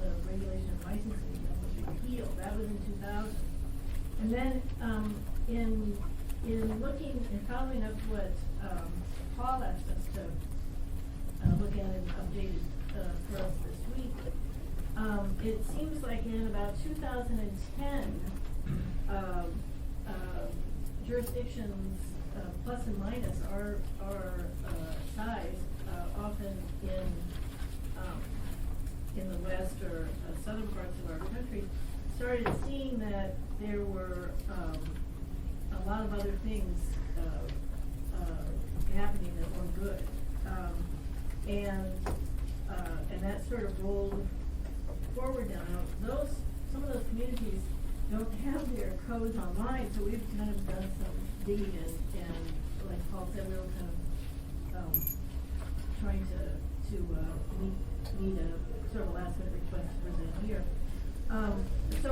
the regulation of licensing, was repealed. That was in 2000. And then in looking and following up what Paul asked us to look at and updated for us this week, it seems like in about 2010, jurisdictions plus and minus our size, often in the west or southern parts of our country, started seeing that there were a lot of other things happening that weren't good, and that sort of rolled forward down. Now, some of those communities don't have their codes online, so we've kind of done some digging and like Paul said, we were kind of trying to meet a sort of last minute request to present here.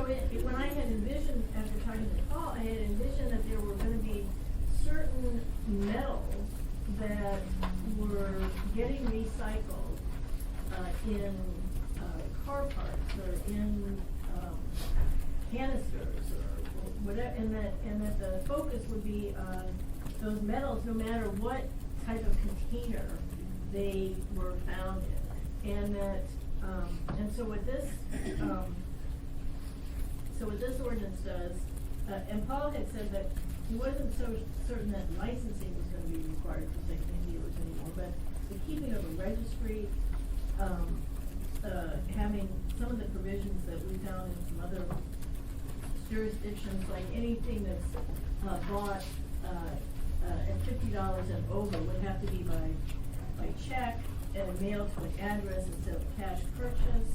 when I had envisioned, after talking to Paul, I had envisioned that there were gonna be certain metals that were getting recycled, in, car parts or in, canisters or whatever, and that the focus would be on those metals, no matter what type of container they were found in. And that, and so what this ordinance does, and Paul had said that he wasn't so certain that licensing was gonna be required for secondhand dealers anymore, but the keeping of a registry, having some of the provisions that we found in some other jurisdictions, like anything that's bought at $50 and over would have to be by check and mailed to an address instead of cash purchase.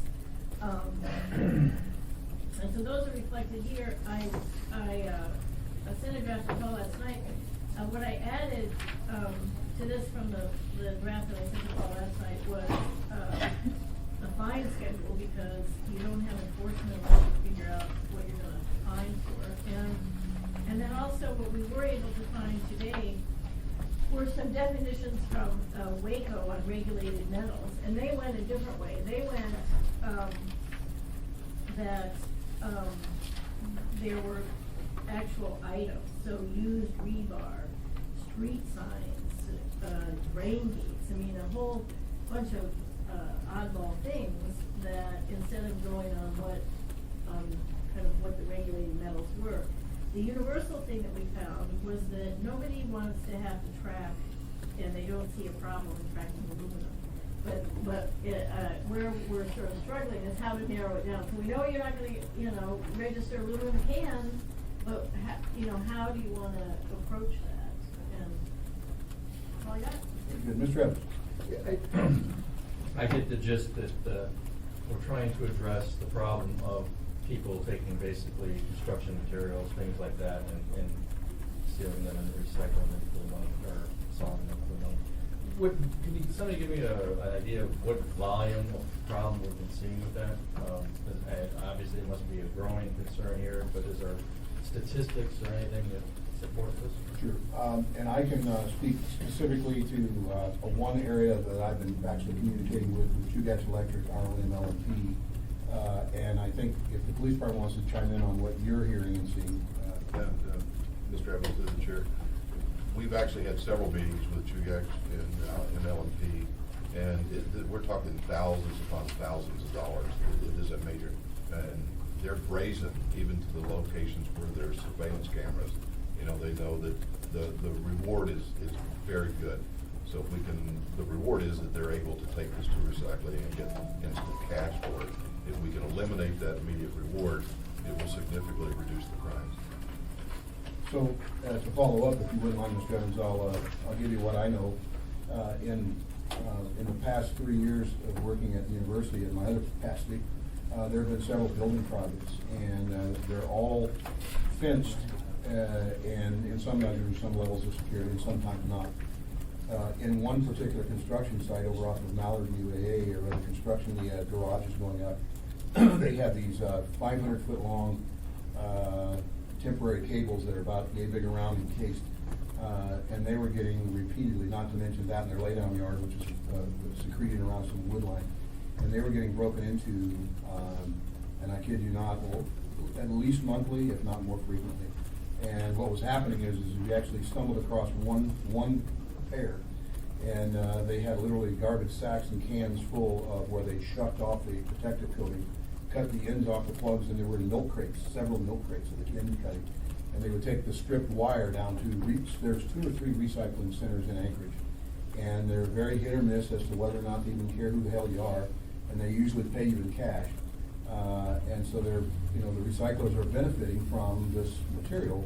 And so those are reflected here. I sent a draft to Paul last night. What I added to this from the draft that I sent to Paul last night was a fine schedule, because you don't have enforcement unless you figure out what you're gonna fine for. And then also what we were able to find today were some definitions from Waco on regulated metals, and they went a different way. They went that there were actual items, so used rebar, street signs, drain gates. I mean, a whole bunch of oddball things that instead of going on what kind of what the regulated metals were. The universal thing that we found was that nobody wants to have to track, and they don't see a problem in tracking aluminum. But where we're sort of struggling is how to narrow it down. So we know you're not gonna, register aluminum cans, but how do you wanna approach that? And that's all I got. Good. Mr. Evans? I get the gist that we're trying to address the problem of people taking basically construction materials, things like that, and stealing them and recycling them for money, or selling them for money. Can somebody give me an idea of what volume of problem we've been seeing with that? Obviously, it must be a growing concern here, but is there statistics or anything that support this? Sure. And I can speak specifically to one area that I've been actually communicating with Chugach Electric, RLM, LMP. And I think if the police department wants to chime in on what you're hearing and seeing. Mr. Evans, through the chair. We've actually had several meetings with Chugach and LMP, and we're talking thousands upon thousands of dollars. It is a major, and they're brazen even to the locations where there's surveillance cameras. They know that the reward is very good. So if we can, the reward is that they're able to take this to recycling and get instant cash for it. If we can eliminate that immediate reward, it will significantly reduce the crimes. So, to follow up, if you wouldn't mind, Mr. Evans, I'll give you what I know. In the past 3 years of working at the university in my other capacity, there have been several building projects, and they're all fenced, and in some measures, some levels of security, and sometimes not. In one particular construction site over off of Mallard UAA, or the construction, the garage is going up, they have these 500-foot long temporary cables that are about yay big around, encased, and they were getting repeatedly, not to mention that in their laydown yard, which is secreting around some wood line, and they were getting broken into, and I kid you not, at least monthly, if not more frequently. And what was happening is we actually stumbled across one pair, and they had literally garbage sacks and cans full of where they shucked off the protective coating, cut the ends off the plugs, and there were milk crates, several milk crates at the end cutting. And they would take the stripped wire down to there's 2 or 3 recycling centers in Anchorage, and they're very hit or miss as to whether or not they even care who the hell you are, and they usually pay you in cash. And so they're, the recyclers are benefiting from this material,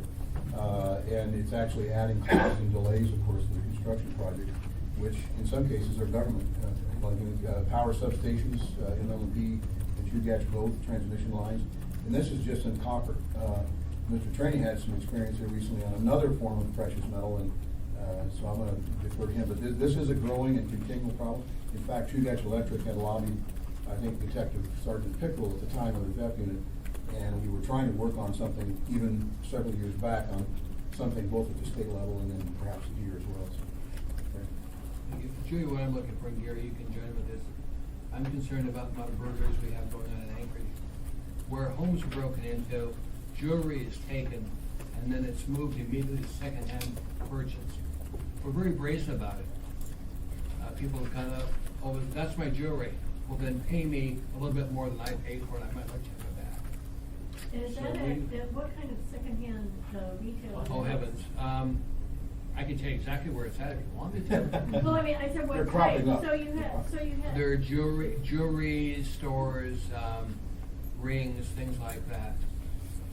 and it's actually adding costs and delays, of course, to the construction project, which in some cases are government, like power substations, MLMP and Chugach both transmission lines, and this is just in copper. Mr. Trainey had some experience here recently on another form of precious metal, and so I'm going to defer to him. But this is a growing and continual problem. In fact, Chugach Electric had lobbied, I think, Detective Sergeant Pickle at the time of the theft unit, And we were trying to work on something even several years back on something both at the state level and then perhaps here as well. So, okay. Julie, what I'm looking for, and Gary, you can join with this. I'm concerned about the amount of burglaries we have going on in Anchorage, where homes are broken into, jewelry is taken, and then it's moved immediately to secondhand merchants. We're very abrasive about it. People have kind of, oh, that's my jewelry. Well, then pay me a little bit more than I paid for it. I might let you have it back. And is So that we- what kind of secondhand retail? Oh, heavens. I can tell you exactly where it's at if you want me to. Well, I mean, I said They're what type, cropping up. so you had. There are jewelry stores, rings, things like that.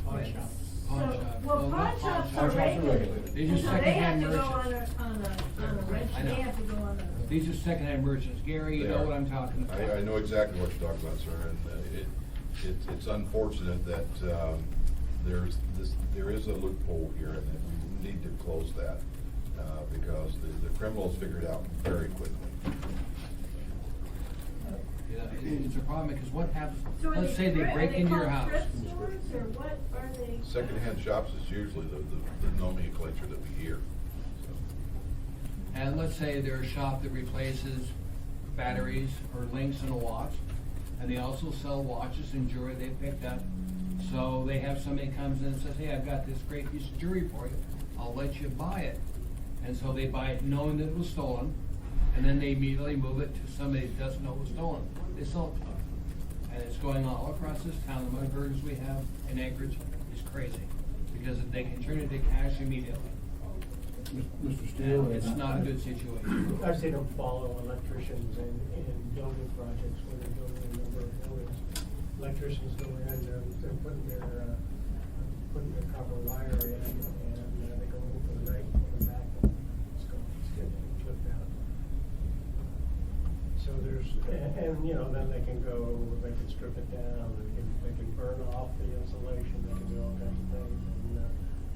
Pawn shop. Pawn So, shop. well, No, pawn not shops are Pawn shops are regulated. regulated. These are So they have secondhand to go on merchants. a reg, I they know. have to go on a. These are secondhand merchants. Gary, you They know are. what I'm talking about. I know exactly what you're talking about, sir, and it's unfortunate that there is a loophole here, and that we need to close that, because the criminals figured it out very quickly. Yeah, it's a problem because what happens, So are let's say they are break into your called house. thrift stores, or what are they? Secondhand shops is usually the nomenclature that we hear. So, And let's say they're a shop that replaces batteries or links in a watch. And they also sell watches and jewelry they picked up. So they have somebody comes in and says, hey, I've got this great piece of jewelry for you. I'll let you buy it. And so they buy it knowing that it was stolen. And then they immediately move it to somebody that doesn't know it was stolen. They sell it to them. And it's going on all across this town. The amount of burglars we have in Anchorage is crazy. Because they can turn it to cash immediately. Mr. Steele? And it's not a good situation. I've seen them follow electricians in building projects where they're building a number of buildings. Electricians go in, they're putting their copper wire in, and they go in for the night, come back, and it's gone, it's getting flipped out. So there's, and you know, then they can go, they can strip it down, they can burn off the insulation, they can do all kinds of things,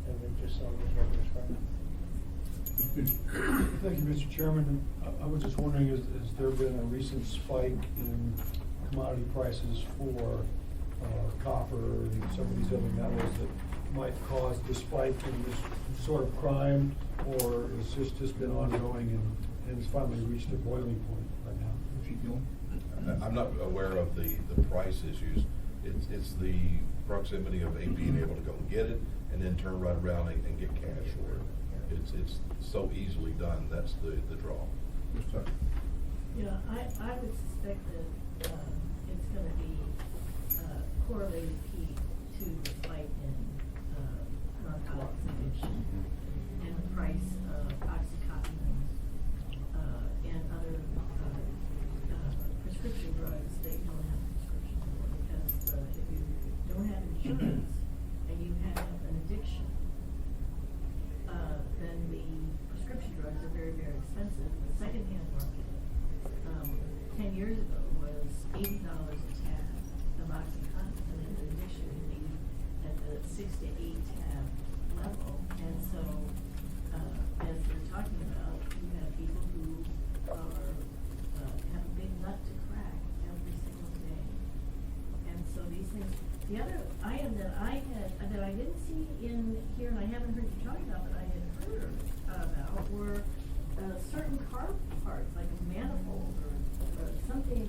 and they just sell those regular scrap. Thank you, Mr. Chairman. I was just wondering, has there been a recent spike in commodity prices for copper and some of these other metals that might cause the spike in this sort of crime, or has this just been ongoing and has finally reached a boiling point right now? I'm not aware of the price issues. It's the proximity of being able to go and get it and then turn right around and get cash for it. It's so easily done. That's the draw. Yeah, I would suspect that, it's gonna be, correlated key to the fight in, narcotics addiction and the price of Oxycontin, and other, prescription drugs that you don't have a prescription for, because, if you don't have insurance and you have an addiction, then the prescription drugs are very, very expensive. The secondhand market, 10 years ago was $80 a tab of Oxycontin, and an addiction would be at the 6 to 8 tab level. And so, as they're talking about, you have people who are, have a big nut to crack every single day. And so these things, the other item that I didn't see in here, and I haven't heard you talk about, but I had heard about, were certain car parts, like a manifold or something,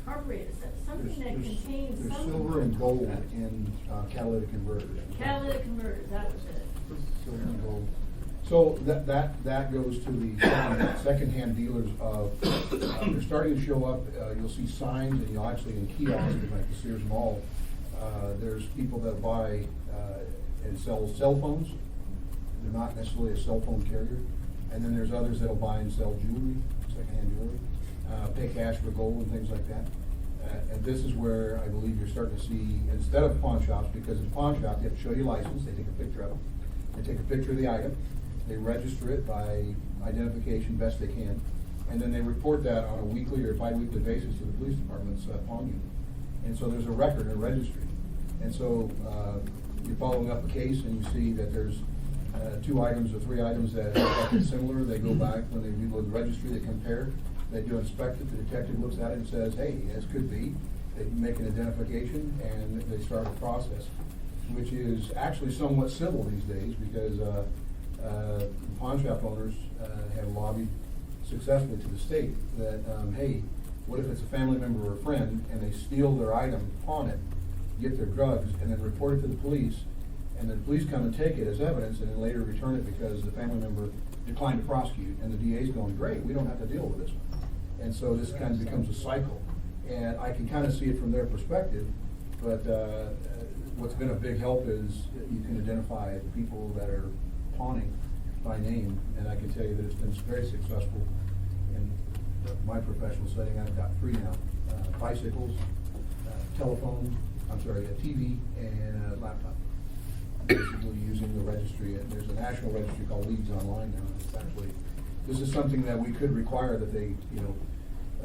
carburetor, something that contains There's some. silver and gold in catalytic converters. Catalytic converters, that was it. Silver and gold. So that goes to the secondhand dealers of, they're starting to show up, you'll see signs, and you'll actually in kiosks, like the Sears Mall, there's people that buy and sell cell phones. They're not necessarily a cell phone carrier. And then there's others that'll buy and sell jewelry, secondhand jewelry, pay cash for gold and things like that. And this is where I believe you're starting to see, instead of pawn shops, because in pawn shops, they have to show you license, they take a picture of it. They take a picture of the item, they register it by identification best they can, and then they report that on a weekly or bi-weekly basis to the police department's pawn unit. And so there's a record, a registry. And so you're following up a case and you see that there's 2 items or 3 items that are similar. They go back, when they reload the registry, they compare, they do inspect it, the detective looks at it and says, hey, this could be. they make an identification and they start a process, which is actually somewhat civil these days because pawn shop owners have lobbied successfully to the state that, hey, what if it's a family member or a friend and they steal their item, pawn it, get their drugs, and then report it to the police, and then the police come and take it as evidence and then later return it because the family member declined to prosecute, and the DA's going, great, we don't have to deal with this one. And so this kind of becomes a cycle. And I can kind of see it from their perspective, but what's been a big help is that you can identify the people that are pawning by name, and I can tell you that it's been very successful in my professional setting. I've got 3 now, bicycles, a TV, and a laptop. Basically using the registry, and there's a national registry called Leads Online now. It's actually, this is something that we could require that they,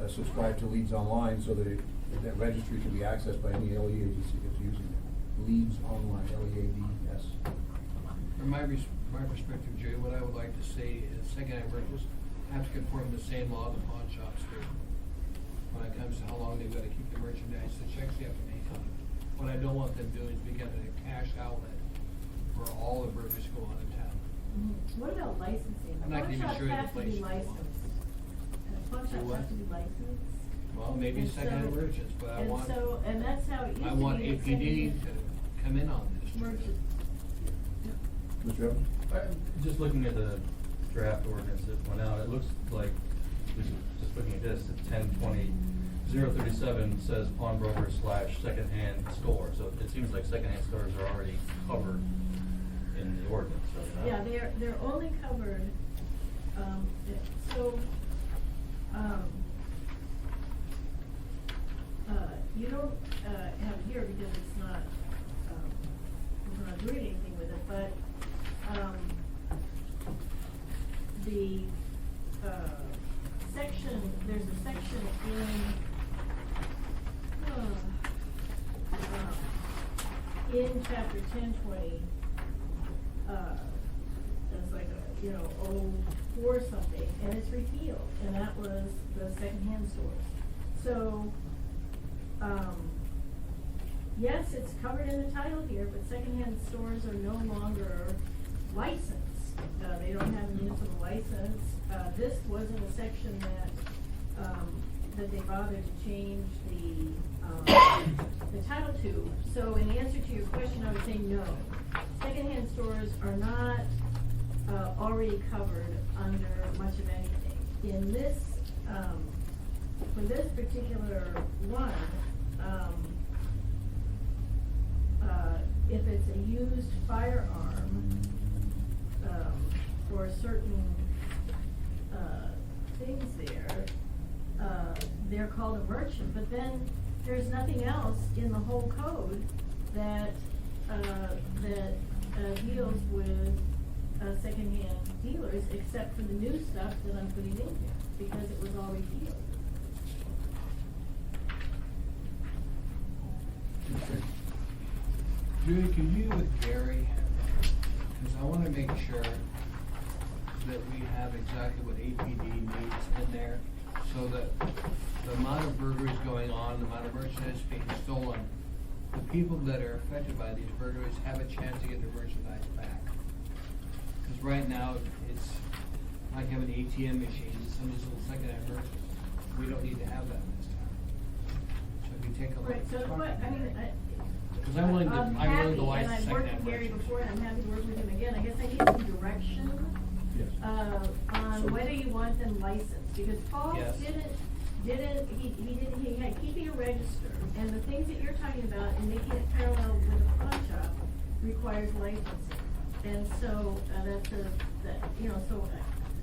subscribe to Leads Online so that that registry can be accessed by any LE agency that's using it. Leads Online, LEADS. From my perspective, Jerry, what I would like to see is secondhand rentals have to conform to the same law the pawn shops do. When it comes to how long they've got to keep the merchandise, the checks they have to make on it. What I don't want them doing is becoming a cash outlet for all the burgers go on in town. What about licensing? I'm not Pawn even shops sure the have to place be you want. licensed. Pawn Do shops what? have to be licensed. Well, maybe And secondhand so- merchants, but and that's how it used to I be. want with APD secondhand to come in on this. merchants. Mr. Evans? Just looking at the draft ordinance that went out, it looks like, just looking at this, 10-20-037 says pawnbroker / secondhand store. So it seems like secondhand stores are already covered in the ordinance, so. Yeah, they're only covered, you don't, have it here because it's not, we're not doing anything with it, but, the, there's a section in chapter 1020, it's like a, 04 something, and it's repealed, and that was the secondhand stores. So, yes, it's covered in the title here, but secondhand stores are no longer licensed. They don't have a municipal license. This wasn't a section that they bothered to change the title to. So in answer to your question, I would say no. Secondhand stores are not already covered under much of anything. In this, for this particular one, if it's a used firearm, for certain things there, they're called a merchant, but then there's nothing else in the whole code that deals with secondhand dealers, except for the new stuff that I'm putting in here, because it was all repealed. Judy, can you with Gary, because I want to make sure that we have exactly what APD needs in there, so that the amount of burglaries going on, the amount of merchandise being stolen, the people that are affected by these burglaries have a chance to get their merchandise back. Because right now, it's like having ATM machines, some of these little secondhand merchants. We don't need to have that in this town. So if you take a look. Right, so what, I mean, Because I'm willing to happy, license and I've worked secondhand with Gary merchants. before, and I'm happy to work with him again. I guess I need some direction, Yes. on whether you want them licensed, because Paul Yes. he had keeping a register, and the things that you're talking about and making it parallel with a pawn shop requires licensing. And so,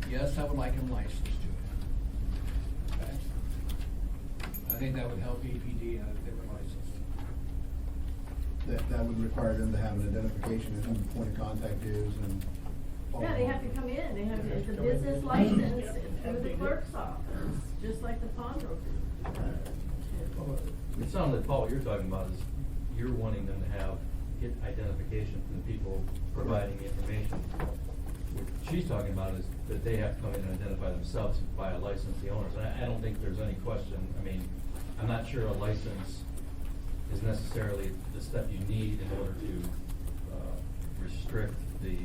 Yes, I would like them licensed to it. Okay. I think that would help APD out if they were licensed. That would require them to have an identification of who the point of contact is and. yeah, they have to come in, it's a business license through the clerk's office, just like the pawnbroker. It sounds like, Paul, what you're talking about is you're wanting them to get identification from the people providing the information. What she's talking about is that they have to come in and identify themselves by a license, the owners. And I don't think there's any question. I mean, I'm not sure a license is necessarily the step you need in order to restrict the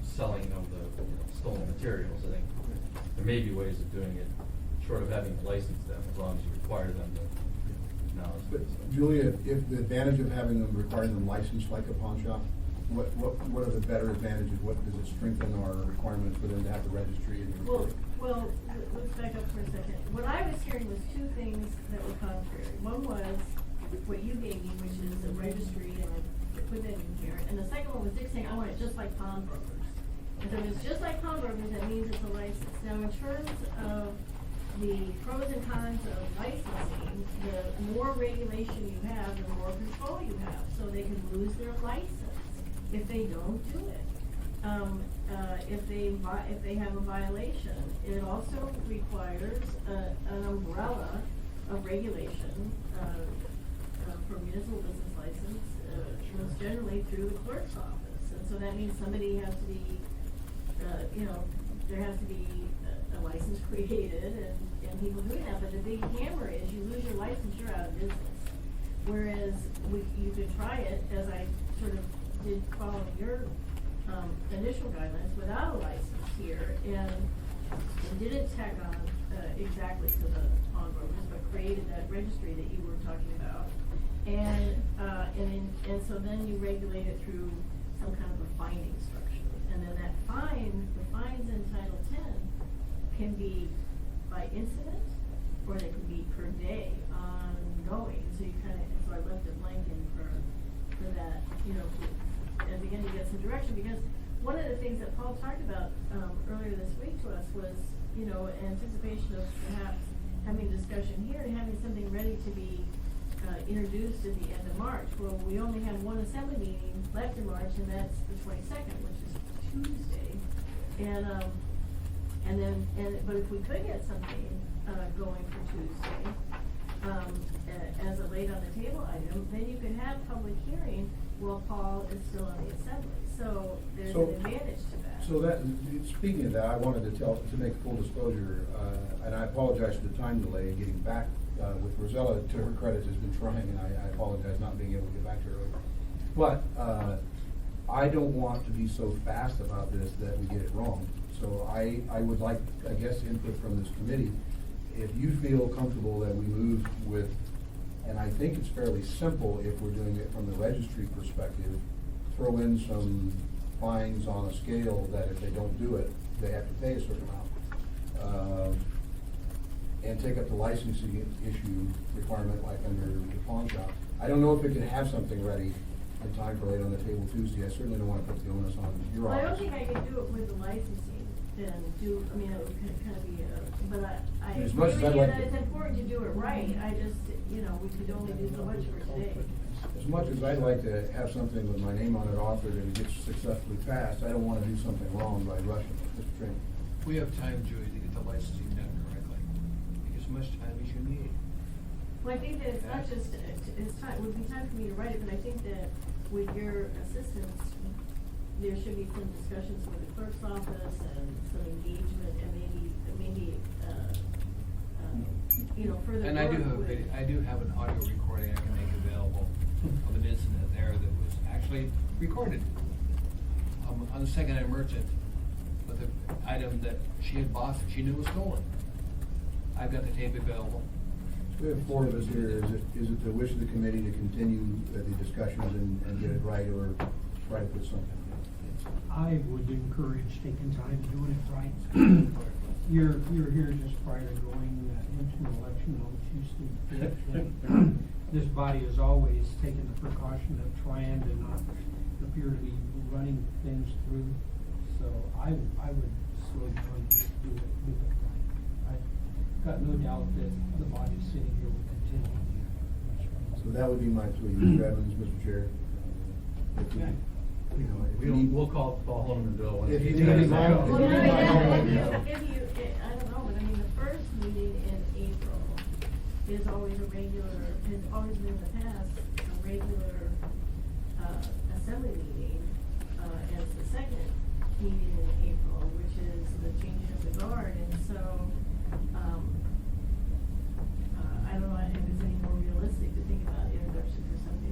selling of the stolen materials. I think there may be ways of doing it, short of having to license them, as long as you require them to acknowledge. But Julia, if the advantage of having them, requiring them licensed like a pawn shop, what are the better advantages? What does it strengthen our requirements for them to have the registry and the recording? Well, let's back up for a second. What I was hearing was two things that were contrary. One was what you gave me, which is a registry, and I put that in here. And the second one was Dick saying, I want it just like pawnbrokers. And so if it's just like pawnbrokers, that means it's a license. Now, in terms of the pros and cons of licensing, the more regulation you have, the more control you have. So they can lose their license if they don't do it. If they have a violation, it also requires an umbrella of regulation for municipal business license, most generally through the clerk's office. And so that means somebody has to be, there has to be a license created and people doing that. But the big hammer is you lose your license, you're out of business. Whereas you could try it, as I sort of did following your initial guidelines, without a license here, and didn't tack on exactly to the pawnbrokers, but created that registry that you were talking about. And so then you regulate it through some kind of a fining structure. And then that the fines in Title 10 can be by incident, or they can be per day ongoing. So you so I left it blank in for that, and begin to get some direction, because one of the things that Paul talked about earlier this week to us was, anticipation of perhaps having a discussion here and having something ready to be introduced at the end of March. Well, we only have one assembly meeting left in March, and that's the 22nd, which is Tuesday. But if we could get something going for Tuesday as a late on the table item, then you could have public hearing while Paul is still on the assembly. So there's an advantage to that. So that, speaking of that, I wanted to make full disclosure, and I apologize for the time delay in getting back with Rosella. To her credit, has been trying, and I apologize not being able to get back to her earlier. But I don't want to be so fast about this that we get it wrong. So I would like, I guess, input from this committee. If you feel comfortable that we move with, and I think it's fairly simple if we're doing it from the registry perspective, throw in some fines on a scale that if they don't do it, they have to pay a certain amount. And take up the licensing issue requirement like under the pawn shop. I don't know if it can have something ready in time for late on the table Tuesday. I certainly don't want to put the onus on your Well, I don't office. think I could do it with the licensing and it would kind of be but I As much as agree I'd with you like that to- it's important to do it right. I just, we could only do so much for today. As much as I'd like to have something with my name on it authored and it gets successfully passed, I don't want to do something wrong by rushing it. Mr. Trainer. We have time, Julie, to get the licensing done correctly. Take as much time as you need. Well, I think that it's not just, it would be time for me to write it, but I think that with your assistance, there should be some discussions with the clerk's office and some engagement and maybe, further And I do work have, with- I do have an audio recording I can make available of an incident there that was actually recorded on the second-hand merchant with an item that she had bought that she knew was stolen. I've got the tape available. We have four of us here. Is it the wish of the committee to continue the discussions and get it right, or try to put something? I would encourage taking time, doing it right. You're here just prior to going into an election on Tuesday. This body has always taken the precaution of trying to not appear to be running things through. So I would slow down to do it right. I've got no doubt that the body sitting here will continue. So that would be my plea, Mr. Evans, Mr. Chair. If we- We'll call Paul Holman and Bill. If you need any Well, help, no, if you need my help, let me know. I don't know, but I mean, the first meeting in April is always has always been in the past, a regular, assembly meeting, as the second meeting in April, which is the changing of the guard, and so, I don't know if it's any more realistic to think about introduction for something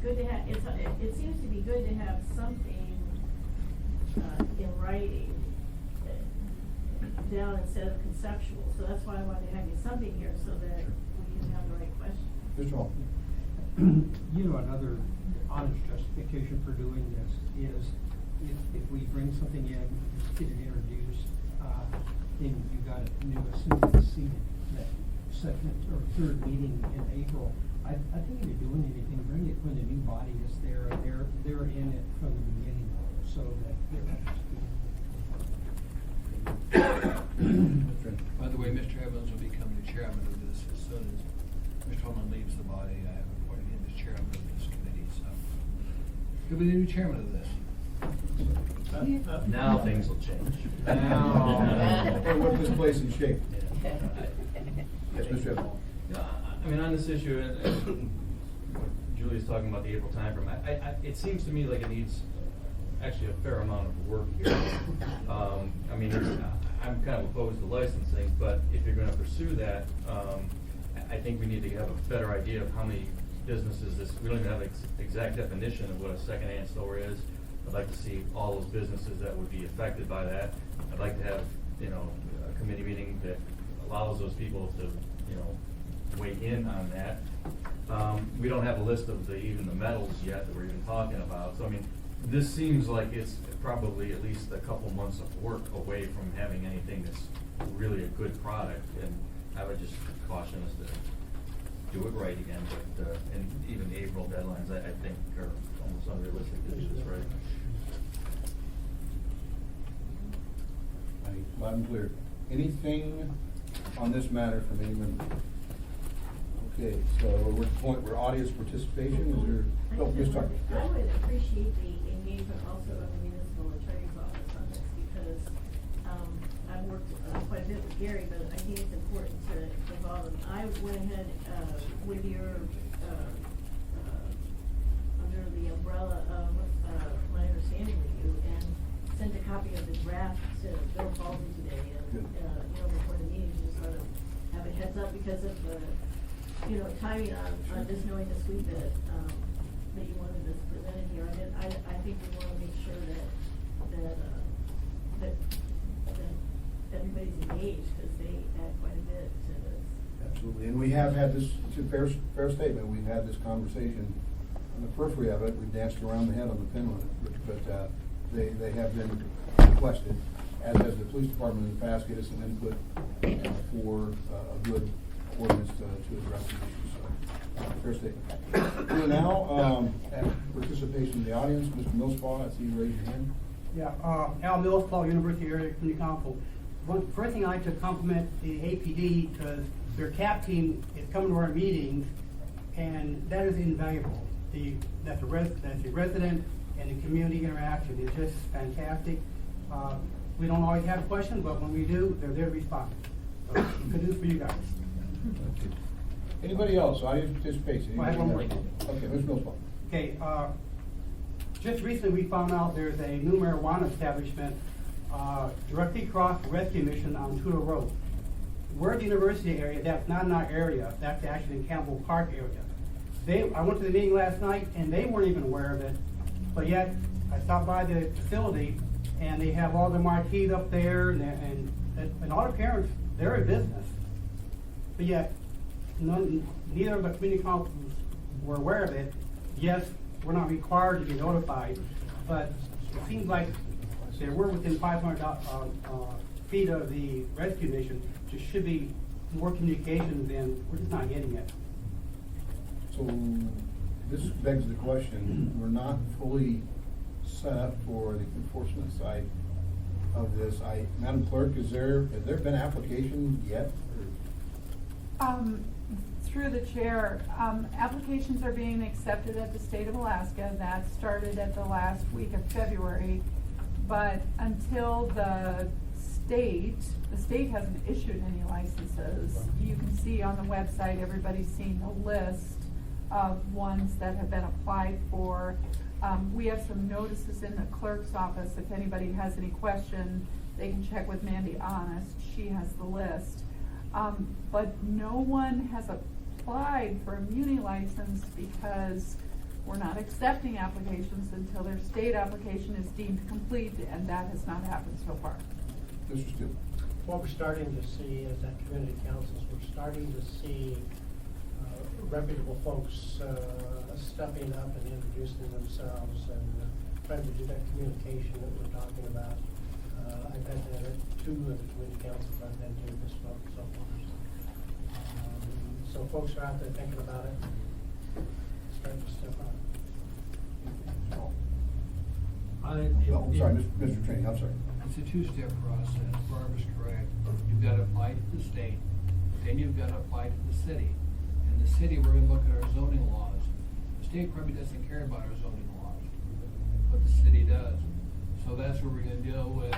good to have, it seems to be good to have something, in writing, down instead of conceptual, so that's why I wanted to have you something here, so that we can have the right question. Mr. Hall? You know, another honest justification for doing this is if we bring something in, get it introduced, then you got a new assembly seated, that second or third meeting in April. I think if you're doing anything, bring it when the new body is there, and they're in it from the beginning, so that they're up to speed. By the way, Mr. Evans will become the chairman of this as soon as Mr. Holman leaves the body. I have appointed him as chairman of this committee, so he'll be the new chairman of this. Now things will change. Hey, what this place in shape? Yes, Mr. Evans? Yeah, I mean, on this issue, and what Julie's talking about the April timeframe, it seems to me like it needs actually a fair amount of work here. I mean, I'm kind of opposed to licensing, but if you're gonna pursue that, I think we need to have a better idea of how many businesses this, we don't even have an exact definition of what a secondhand store is. I'd like to see all those businesses that would be affected by that. I'd like to have, you know, a committee meeting that allows those people to, you know, weigh in on that. We don't have a list of even the metals yet that we're even talking about. So, I mean, this seems like it's probably at least a couple months of work away from having anything that's really a good product. And I would just caution us to do it right again, but, and even April deadlines, I think are almost unrealistic, is this right? Loud and clear. Anything on this matter from any member? Okay, so we're at the point where audience participation, is there, oh, Ms. Tucker. I would appreciate the engagement also of the municipal attorney's office on this, because, I've worked quite a bit with Gary, but I think it's important to involve him. I went ahead, with your, under the umbrella of, my understanding with you, and sent a copy of the draft to Bill Baldwin today, and, Good. Before the meeting, just sort of have a heads up because of the, timing on just knowing this week that you wanted this presented here. I think we want to make sure that everybody's engaged, because they add quite a bit to this. Absolutely, and we have had this, it's a fair statement, we've had this conversation. On the periphery of it, we've danced around the head on the pin on it, but they have been requested, as has the police department in the past, get us some input for a good ordinance to address the issue, so, fair statement. So now, at participation in the audience, Mr. Millspaw, I see you raise your hand. Yeah, Al Millspaw, University Area Community Council. First thing I'd like to compliment the APD, because their CAP team is coming to our meetings, and that is invaluable. That's the resident and the community interaction is just fantastic. We don't always have questions, but when we do, they're there to respond. So, good news for you guys. Thank you. Anybody else, audience participation? I have one more. Okay, Mr. Millspaw. Okay, just recently we found out there's a new marijuana establishment directly across the rescue mission on Tudor Road. We're the university area, that's not in our area, that's actually in Campbell Park area. I went to the meeting last night and they weren't even aware of it, but yet I stopped by the facility and they have all the marquees up there and all the parents, they're in business. But yet, neither of the community councils were aware of it. Yes, we're not required to be notified, but it seems like they were within 500 feet of the rescue mission. There should be more communication than we're just not getting it. So this begs the question, we're not fully set up for the enforcement side of this. Madam Clerk, has there been application yet? Through the chair, applications are being accepted at the state of Alaska. That started at the last week of February. But until the state hasn't issued any licenses. You can see on the website, everybody's seen the list of ones that have been applied for. We have some notices in the clerk's office. If anybody has any question, they can check with Mandy Honest. She has the list. But no one has applied for a muni license because we're not accepting applications until their state application is deemed complete, and that has not happened so far. Mr. Steele? What we're starting to see is at community councils, we're starting to see reputable folks stepping up and introducing themselves and trying to do that communication that we're talking about. I've been to 2 of the community councils I've been to this month so far. So folks are out there thinking about it, starting to step up. Oh, I'm sorry, Mr. Trainee, I'm sorry. It's a two-step process. Barbara's correct. You've got to apply to the state, then you've got to apply to the city. And the city, we're going to look at our zoning laws. The state probably doesn't care about our zoning laws, but the city does. So that's where we're going to deal with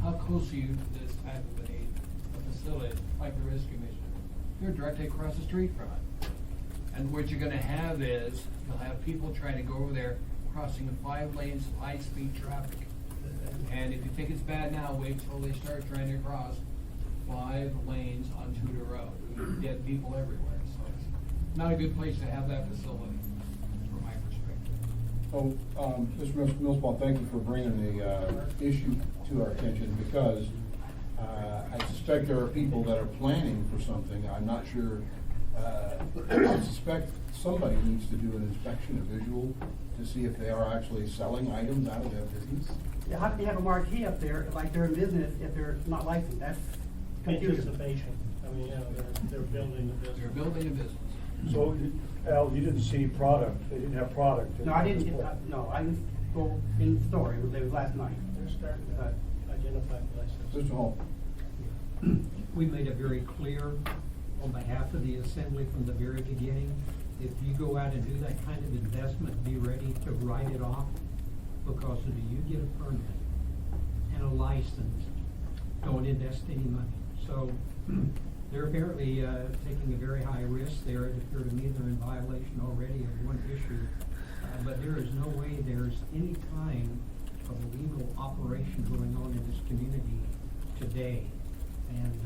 how close are you to this type of a facility, like the Risk Commission. You're directly across the street from it. And what you're going to have is, you'll have people trying to go over there, crossing the 5 lanes, high-speed traffic. And if you think it's bad now, wait till they start trying to cross 5 lanes on Tudor Road. You get people everywhere, so it's not a good place to have that facility, from my perspective. Oh, Mr. Millsbaugh, thank you for bringing the issue to our attention, because I suspect there are people that are planning for something. I'm not sure. I suspect somebody needs to do an inspection, a visual, to see if they are actually selling items out of their business. Yeah, how can you have a marquee up there like they're in business if they're not licensed? That's confusing. Anticipation. I mean, you know, they're building the business. You're building a business. So, Al, you didn't see product, they didn't have product. No, I didn't, I didn't go in the store, it was last night. They're starting to identify places. Mr. Hall? We made it very clear on behalf of the assembly from the very beginning, if you go out and do that kind of investment, be ready to write it off, because if you get a permit and a license, don't invest any money. So they're apparently taking a very high risk there. It appeared to me they're in violation already of one issue. But there is no way there's any kind of a legal operation going on in this community today. And,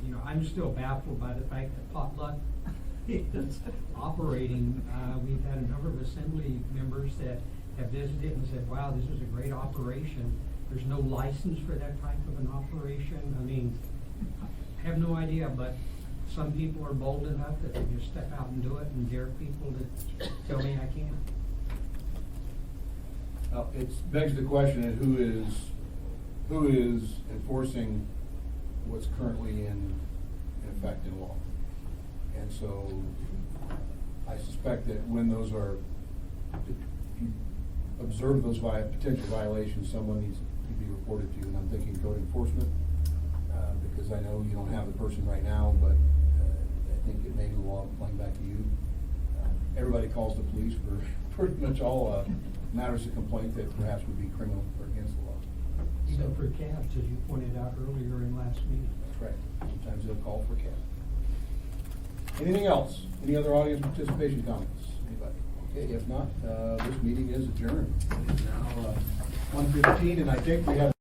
you know, I'm still baffled by the fact that Potluck is operating. We've had a number of assembly members that have visited and said, wow, this is a great operation. There's no license for that type of an operation. I mean, I have no idea, but some people are bold enough that they just step out and do it and dare people to tell me I can't. It begs the question of who is enforcing what's currently in effect in law. And so I suspect that when those are, if you observe those potential violations, someone needs to be reported to, and I'm thinking code enforcement, because I know you don't have the person right now, but I think it may go on playing back to you. Everybody calls the police for pretty much all matters of complaint that perhaps would be criminal or against the law. Even for cabs, as you pointed out earlier in last meeting. That's right. Sometimes they'll call for cab. Anything else? Any other audience participation comments? Anybody? Okay, if not, this meeting is adjourned. It's now 1:15, and I think we have